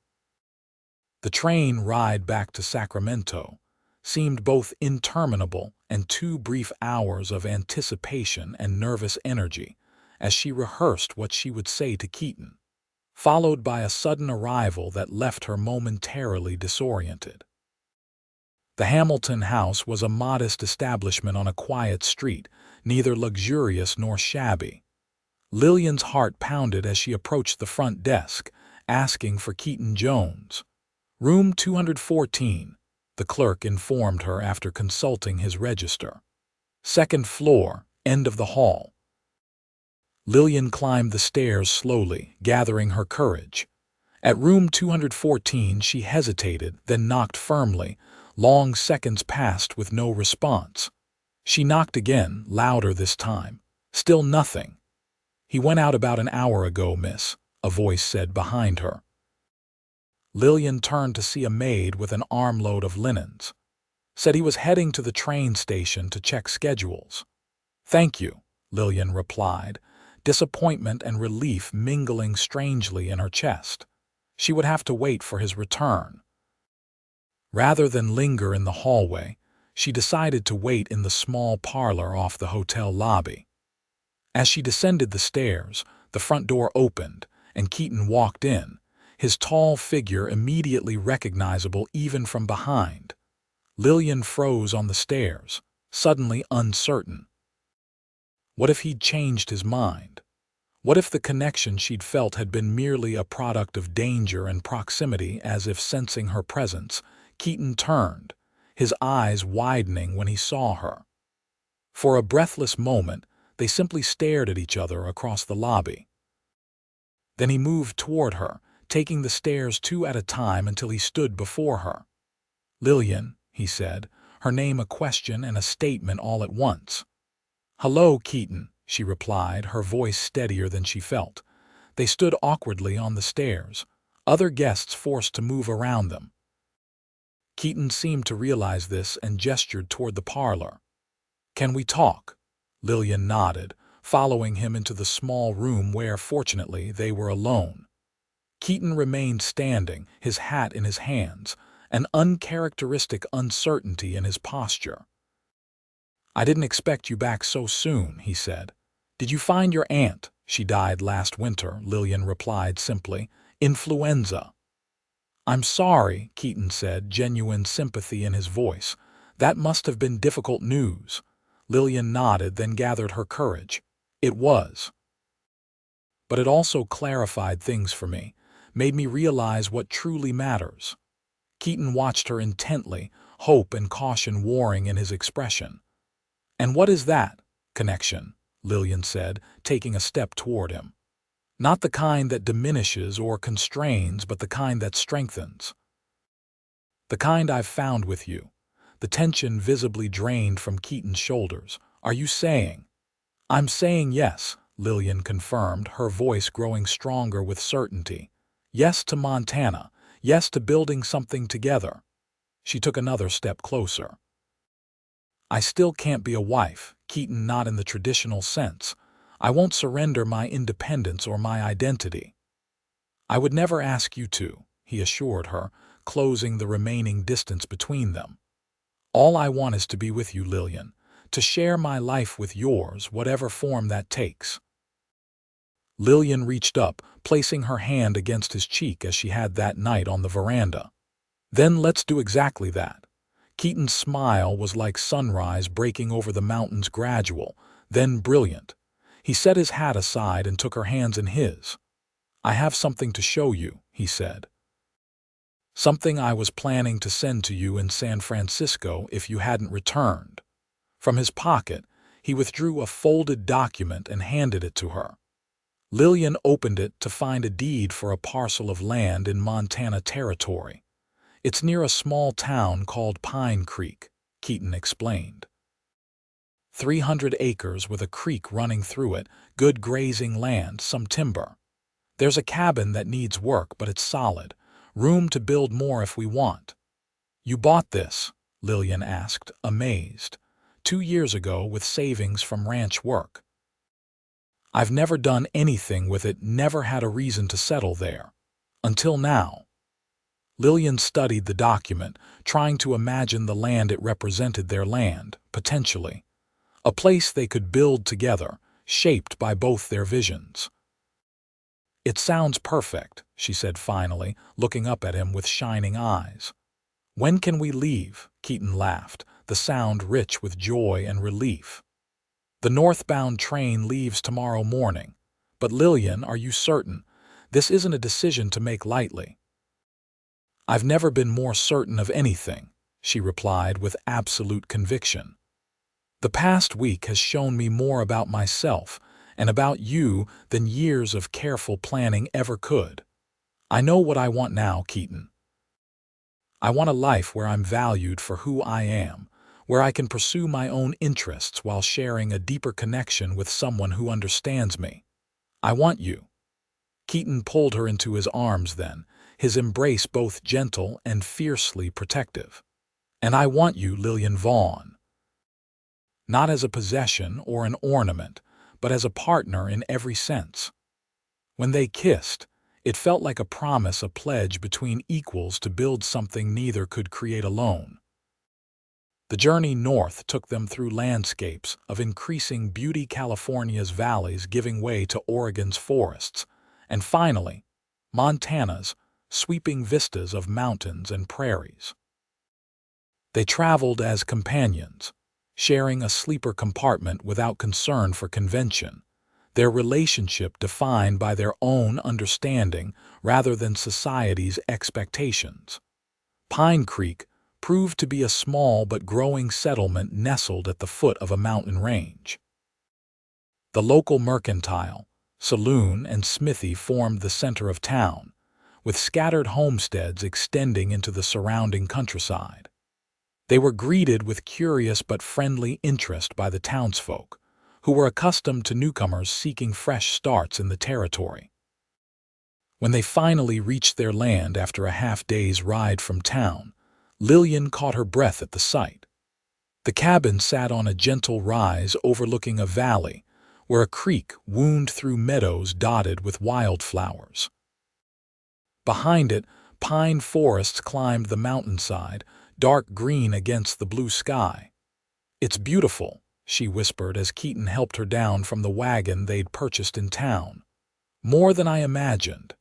The train ride back to Sacramento seemed both interminable and 2 brief hours of anticipation and nervous energy as she rehearsed what she would say to Keaton, followed by a sudden arrival that left her momentarily disoriented. The Hamilton house was a modest establishment on a quiet street, neither luxurious nor shabby. Lillian's heart pounded as she approached the front desk, asking for Keaton Jones. "Room 214, the clerk informed her after consulting his register. "Second floor, end of the hall." Lillian climbed the stairs slowly, gathering her courage. At room 214 she hesitated, then knocked firmly. Long seconds passed with no response. She knocked again, louder this time. Still nothing. "He went out about an hour ago, miss," a voice said behind her. Lillian turned to see a maid with an armload of linens. Said he was heading to the train station to check schedules. "Thank you," Lillian replied, disappointment and relief mingling strangely in her chest. She would have to wait for his return. Rather than linger in the hallway, she decided to wait in the small parlor off the hotel lobby. As she descended the stairs, the front door opened, and Keaton walked in, his tall figure immediately recognizable even from behind. Lillian froze on the stairs, suddenly uncertain. What if he'd changed his mind? What if the connection she'd felt had been merely a product of danger and proximity? As if sensing her presence, Keaton turned, his eyes widening when he saw her. For a breathless moment, they simply stared at each other across the lobby. Then he moved toward her, taking the stairs 2 at a time until he stood before her. "Lillian," he said, her name a question and a statement all at once. "Hello, Keaton," she replied, her voice steadier than she felt. They stood awkwardly on the stairs, other guests forced to move around them. Keaton seemed to realize this and gestured toward the parlor. "Can we talk?" Lillian nodded, following him into the small room where, fortunately, they were alone. Keaton remained standing, his hat in his hands, an uncharacteristic uncertainty in his posture. "I didn't expect you back so soon," he said. "Did you find your aunt?" "She died last winter," Lillian replied simply. "Influenza." "I'm sorry," Keaton said, genuine sympathy in his voice. "That must have been difficult news." Lillian nodded, then gathered her courage. "It was. But it also clarified things for me, made me realize what truly matters." Keaton watched her intently, hope and caution warring in his expression. "And what is that connection?" Lillian said, taking a step toward him. "Not the kind that diminishes or constrains, but the kind that strengthens. The kind I've found with you." The tension visibly drained from Keaton's shoulders. "Are you saying—" "I'm saying yes," Lillian confirmed, her voice growing stronger with certainty. "Yes to Montana. Yes to building something together." She took another step closer. "I still can't be a wife, Keaton, not in the traditional sense. I won't surrender my independence or my identity." "I would never ask you to," he assured her, closing the remaining distance between them. "All I want is to be with you, Lillian, to share my life with yours, whatever form that takes." Lillian reached up, placing her hand against his cheek as she had that night on the veranda. "Then let's do exactly that." Keaton's smile was like sunrise breaking over the mountains, gradual, then brilliant. He set his hat aside and took her hands in his. "I have something to show you," he said. "Something I was planning to send to you in San Francisco if you hadn't returned." From his pocket, he withdrew a folded document and handed it to her. Lillian opened it to find a deed for a parcel of land in Montana Territory. "It's near a small town called Pine Creek," Keaton explained. 300 acres with a creek running through it, good grazing land, some timber. There's a cabin that needs work, but it's solid. Room to build more if we want." "You bought this?" Lillian asked, amazed. "2 years ago with savings from ranch work." "I've never done anything with it, never had a reason to settle there. Until now." Lillian studied the document, trying to imagine the land it represented, their land, potentially. A place they could build together, shaped by both their visions. "It sounds perfect," she said finally, looking up at him with shining eyes. "When can we leave?" Keaton laughed, the sound rich with joy and relief. "The northbound train leaves tomorrow morning. But Lillian, are you certain? This isn't a decision to make lightly." "I've never been more certain of anything," she replied with absolute conviction. "The past week has shown me more about myself and about you than years of careful planning ever could. I know what I want now, Keaton. I want a life where I'm valued for who I am, where I can pursue my own interests while sharing a deeper connection with someone who understands me. I want you." Keaton pulled her into his arms then, his embrace both gentle and fiercely protective. "And I want you, Lillian Vaughn. Not as a possession or an ornament, but as a partner in every sense." When they kissed, it felt like a promise, a pledge between equals to build something neither could create alone. The journey north took them through landscapes of increasing beauty, California's valleys giving way to Oregon's forests, and finally, Montana's sweeping vistas of mountains and prairies. They traveled as companions, sharing a sleeper compartment without concern for convention, their relationship defined by their own understanding rather than society's expectations. Pine Creek proved to be a small but growing settlement nestled at the foot of a mountain range. The local mercantile, saloon, and smithy formed the center of town, with scattered homesteads extending into the surrounding countryside. They were greeted with curious but friendly interest by the townsfolk, who were accustomed to newcomers seeking fresh starts in the territory. When they finally reached their land after a half-day's ride from town, Lillian caught her breath at the sight. The cabin sat on a gentle rise overlooking a valley where a creek wound through meadows dotted with wildflowers. Behind it, pine forests climbed the mountainside, dark green against the blue sky. "It's beautiful," she whispered as Keaton helped her down from the wagon they'd purchased in town. "More than I imagined."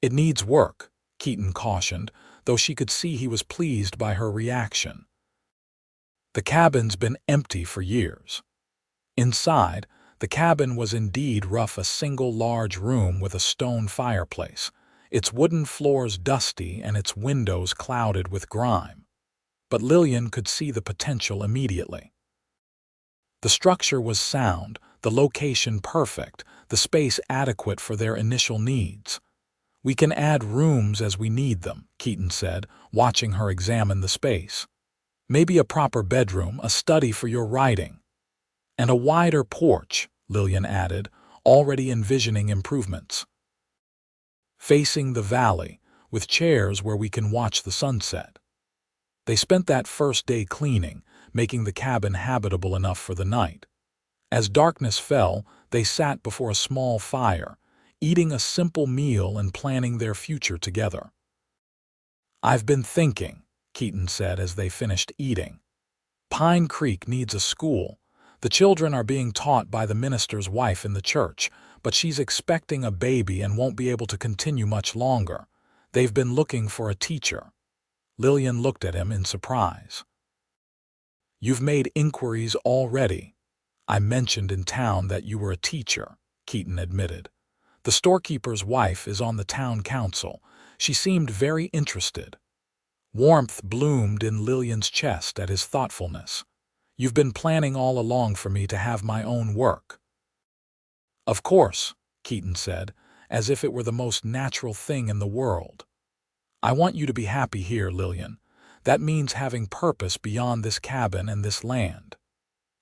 "It needs work," Keaton cautioned, though she could see he was pleased by her reaction. The cabin's been empty for years. Inside, the cabin was indeed rough, a single large room with a stone fireplace, its wooden floors dusty and its windows clouded with grime. But Lillian could see the potential immediately. The structure was sound, the location perfect, the space adequate for their initial needs. "We can add rooms as we need them," Keaton said, watching her examine the space. "Maybe a proper bedroom, a study for your writing." "And a wider porch," Lillian added, already envisioning improvements. "Facing the valley, with chairs where we can watch the sunset." They spent that first day cleaning, making the cabin habitable enough for the night. As darkness fell, they sat before a small fire, eating a simple meal and planning their future together. "I've been thinking," Keaton said as they finished eating. "Pine Creek needs a school. The children are being taught by the minister's wife in the church, but she's expecting a baby and won't be able to continue much longer. They've been looking for a teacher." Lillian looked at him in surprise. "You've made inquiries already?" "I mentioned in town that you were a teacher," Keaton admitted. "The storekeeper's wife is on the town council. She seemed very interested." Warmth bloomed in Lillian's chest at his thoughtfulness. "You've been planning all along for me to have my own work." "Of course," Keaton said, as if it were the most natural thing in the world. "I want you to be happy here, Lillian. That means having purpose beyond this cabin and this land."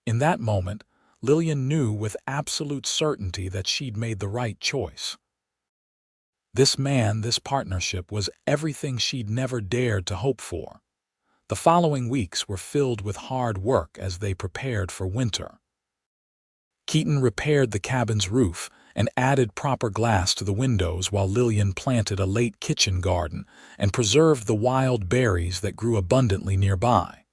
In that moment, Lillian knew with absolute certainty that she'd made the right choice. This man, this partnership, was everything she'd never dared to hope for. The following weeks were filled with hard work as they prepared for winter. Keaton repaired the cabin's roof and added proper glass to the windows while Lillian planted a late kitchen garden and preserved the wild berries that grew abundantly nearby.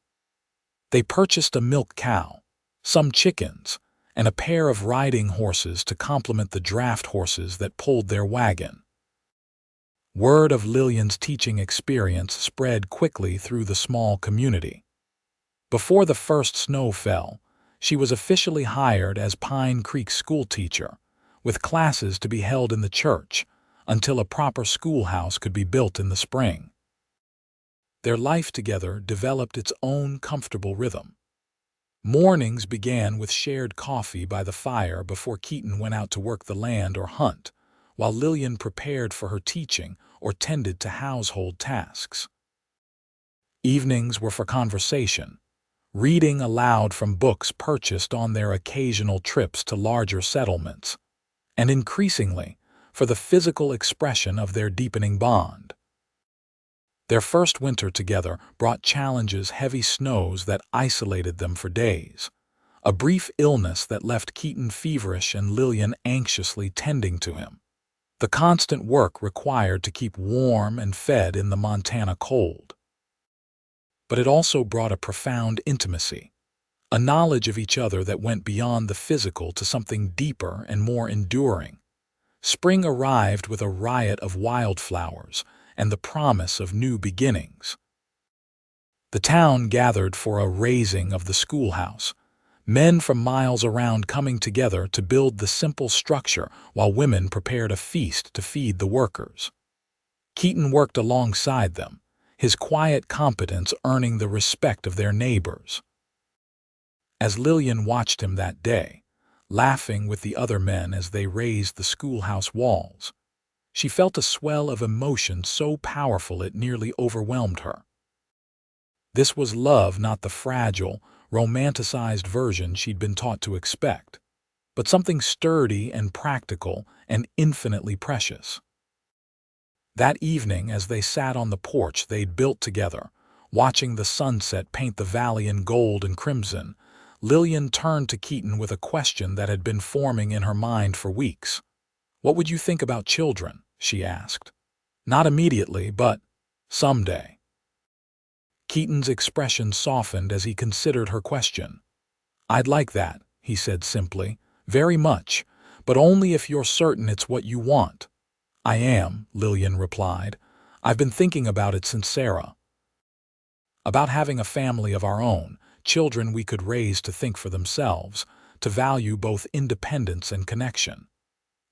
They purchased a milk cow, some chickens, and a pair of riding horses to complement the draft horses that pulled their wagon. Word of Lillian's teaching experience spread quickly through the small community. Before the first snow fell, she was officially hired as Pine Creek schoolteacher, with classes to be held in the church until a proper schoolhouse could be built in the spring. Their life together developed its own comfortable rhythm. Mornings began with shared coffee by the fire before Keaton went out to work the land or hunt, while Lillian prepared for her teaching or tended to household tasks. Evenings were for conversation, reading aloud from books purchased on their occasional trips to larger settlements, and increasingly for the physical expression of their deepening bond. Their first winter together brought challenges: heavy snows that isolated them for days, a brief illness that left Keaton feverish and Lillian anxiously tending to him, the constant work required to keep warm and fed in the Montana cold. But it also brought a profound intimacy, a knowledge of each other that went beyond the physical to something deeper and more enduring. Spring arrived with a riot of wildflowers and the promise of new beginnings. The town gathered for a raising of the schoolhouse, men from miles around coming together to build the simple structure while women prepared a feast to feed the workers. Keaton worked alongside them, his quiet competence earning the respect of their neighbors. As Lillian watched him that day, laughing with the other men as they raised the schoolhouse walls, she felt a swell of emotion so powerful it nearly overwhelmed her. This was love, not the fragile, romanticized version she'd been taught to expect, but something sturdy and practical and infinitely precious. That evening, as they sat on the porch they'd built together, watching the sunset paint the valley in gold and crimson, Lillian turned to Keaton with a question that had been forming in her mind for weeks. "What would you think about children?" she asked. "Not immediately, but someday." Keaton's expression softened as he considered her question. "I'd like that," he said simply, "very much, but only if you're certain it's what you want." "I am," Lillian replied. I've been thinking about it since Sarah. About having a family of our own, children we could raise to think for themselves, to value both independence and connection.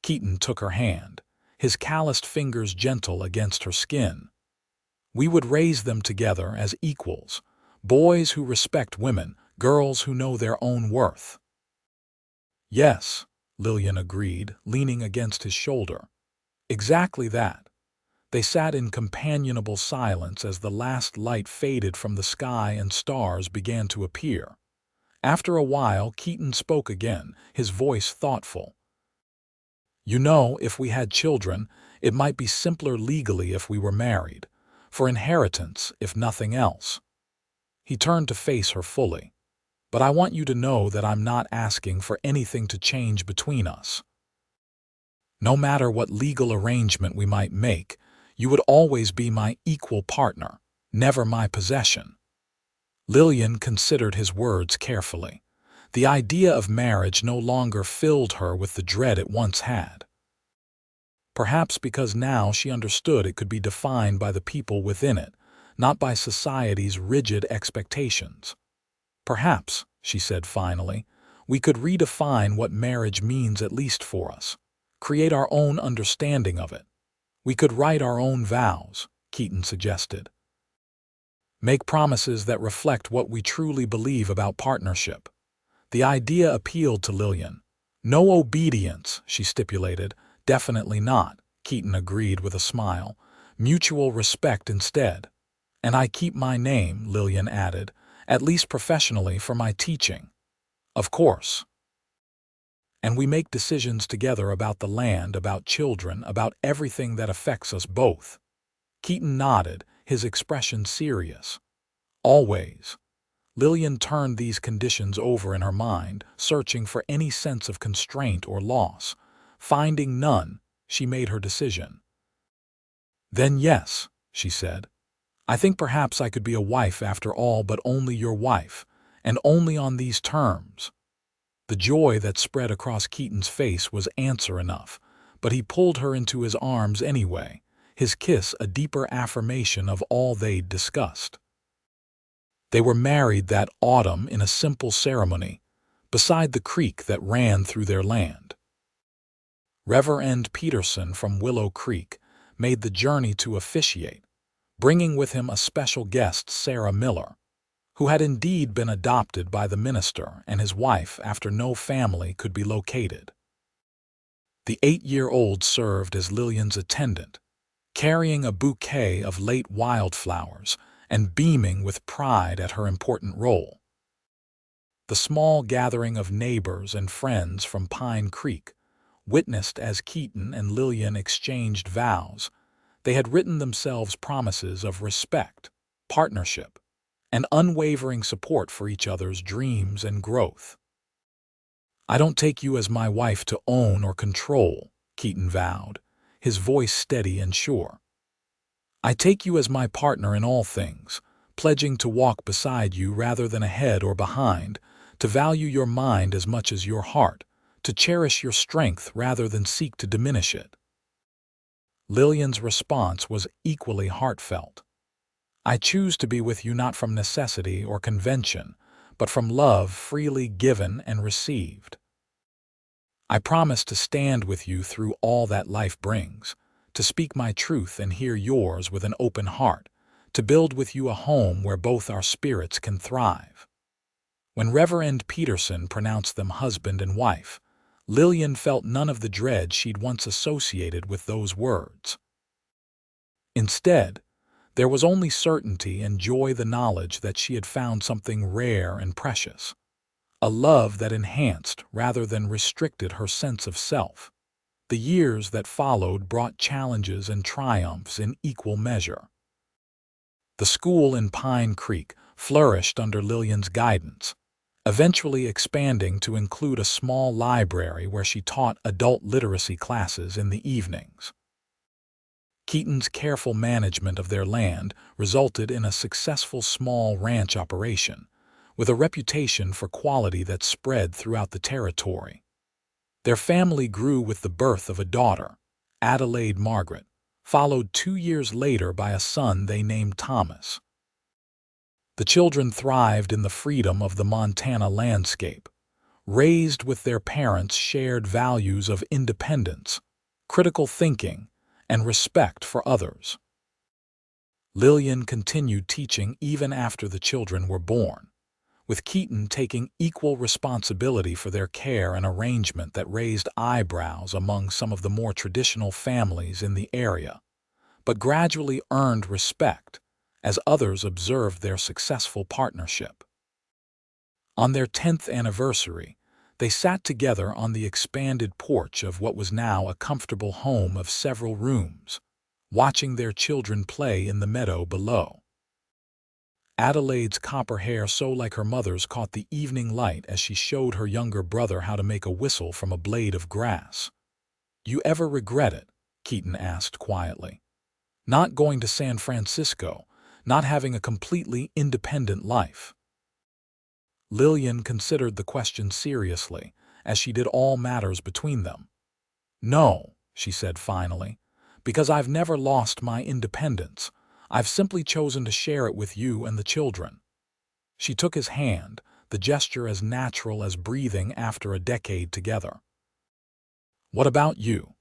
Keaton took her hand, his calloused fingers gentle against her skin. We would raise them together as equals, boys who respect women, girls who know their own worth. Yes, Lillian agreed, leaning against his shoulder. Exactly that. They sat in companionable silence as the last light faded from the sky and stars began to appear. After a while, Keaton spoke again, his voice thoughtful. You know, if we had children, it might be simpler legally if we were married, for inheritance, if nothing else. He turned to face her fully. But I want you to know that I'm not asking for anything to change between us. No matter what legal arrangement we might make, you would always be my equal partner, never my possession. Lillian considered his words carefully. The idea of marriage no longer filled her with the dread it once had. Perhaps because now she understood it could be defined by the people within it, not by society's rigid expectations. Perhaps, she said finally, we could redefine what marriage means at least for us, create our own understanding of it. We could write our own vows, Keaton suggested. Make promises that reflect what we truly believe about partnership. The idea appealed to Lillian. No obedience, she stipulated. Definitely not, Keaton agreed with a smile. Mutual respect instead. And I keep my name, Lillian added, at least professionally, for my teaching. Of course. And we make decisions together about the land, about children, about everything that affects us both. Keaton nodded, his expression serious. Always. Lillian turned these conditions over in her mind, searching for any sense of constraint or loss. Finding none, she made her decision. Then yes, she said. I think perhaps I could be a wife after all, but only your wife, and only on these terms. The joy that spread across Keaton's face was answer enough, but he pulled her into his arms anyway, his kiss a deeper affirmation of all they'd discussed. They were married that autumn in a simple ceremony, beside the creek that ran through their land. Reverend Peterson from Willow Creek made the journey to officiate, bringing with him a special guest, Sarah Miller, who had indeed been adopted by the minister and his wife after no family could be located. The 8-year-old served as Lillian's attendant, carrying a bouquet of late wildflowers and beaming with pride at her important role. The small gathering of neighbors and friends from Pine Creek witnessed as Keaton and Lillian exchanged vows. They had written themselves promises of respect, partnership, and unwavering support for each other's dreams and growth. I don't take you as my wife to own or control, Keaton vowed, his voice steady and sure. I take you as my partner in all things, pledging to walk beside you rather than ahead or behind, to value your mind as much as your heart, to cherish your strength rather than seek to diminish it. Lillian's response was equally heartfelt. I choose to be with you not from necessity or convention, but from love freely given and received. I promise to stand with you through all that life brings, to speak my truth and hear yours with an open heart, to build with you a home where both our spirits can thrive. When Reverend Peterson pronounced them husband and wife, Lillian felt none of the dread she'd once associated with those words. Instead, there was only certainty and joy, the knowledge that she had found something rare and precious, a love that enhanced rather than restricted her sense of self. The years that followed brought challenges and triumphs in equal measure. The school in Pine Creek flourished under Lillian's guidance, eventually expanding to include a small library where she taught adult literacy classes in the evenings. Keaton's careful management of their land resulted in a successful small ranch operation, with a reputation for quality that spread throughout the territory. Their family grew with the birth of a daughter, Adelaide Margaret, followed 2 years later by a son they named Thomas. The children thrived in the freedom of the Montana landscape, raised with their parents' shared values of independence, critical thinking, and respect for others. Lillian continued teaching even after the children were born, with Keaton taking equal responsibility for their care, an arrangement that raised eyebrows among some of the more traditional families in the area, but gradually earned respect as others observed their successful partnership. On their 10th anniversary, they sat together on the expanded porch of what was now a comfortable home of several rooms, watching their children play in the meadow below. Adelaide's copper hair, so like her mother's, caught the evening light as she showed her younger brother how to make a whistle from a blade of grass. "You ever regret it?" Keaton asked quietly. "Not going to San Francisco, not having a completely independent life?" Lillian considered the question seriously, as she did all matters between them. "No," she said finally, "because I've never lost my independence. I've simply chosen to share it with you and the children." She took his hand, the gesture as natural as breathing after a decade together. "What about you?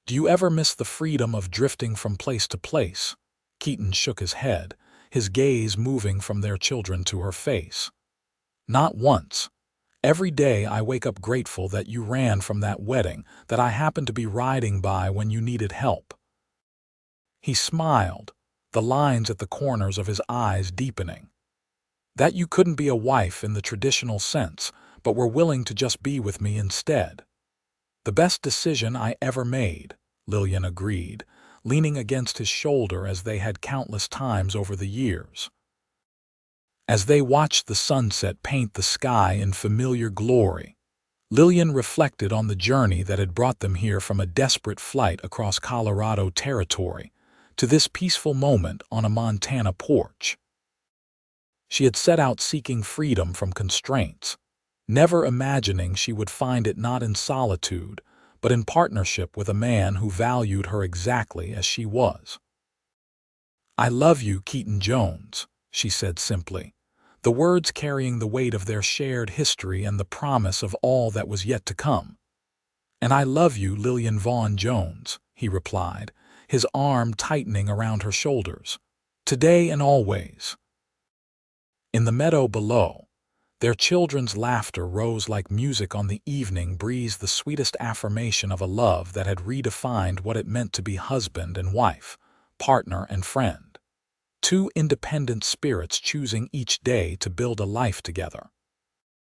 Do you ever miss the freedom of drifting from place to place?" Keaton shook his head, his gaze moving from their children to her face. "Not once. Every day I wake up grateful that you ran from that wedding, that I happened to be riding by when you needed help." He smiled, the lines at the corners of his eyes deepening. "That you couldn't be a wife in the traditional sense, but were willing to just be with me instead." "The best decision I ever made," Lillian agreed, leaning against his shoulder as they had countless times over the years. As they watched the sunset paint the sky in familiar glory, Lillian reflected on the journey that had brought them here, from a desperate flight across Colorado territory to this peaceful moment on a Montana porch. She had set out seeking freedom from constraints, never imagining she would find it not in solitude, but in partnership with a man who valued her exactly as she was. "I love you, Keaton Jones," she said simply, the words carrying the weight of their shared history and the promise of all that was yet to come. "And I love you, Lillian Vaughn Jones," he replied, his arm tightening around her shoulders. "Today and always." In the meadow below, their children's laughter rose like music on the evening breeze, the sweetest affirmation of a love that had redefined what it meant to be husband and wife, partner and friend. Two independent spirits choosing each day to build a life together.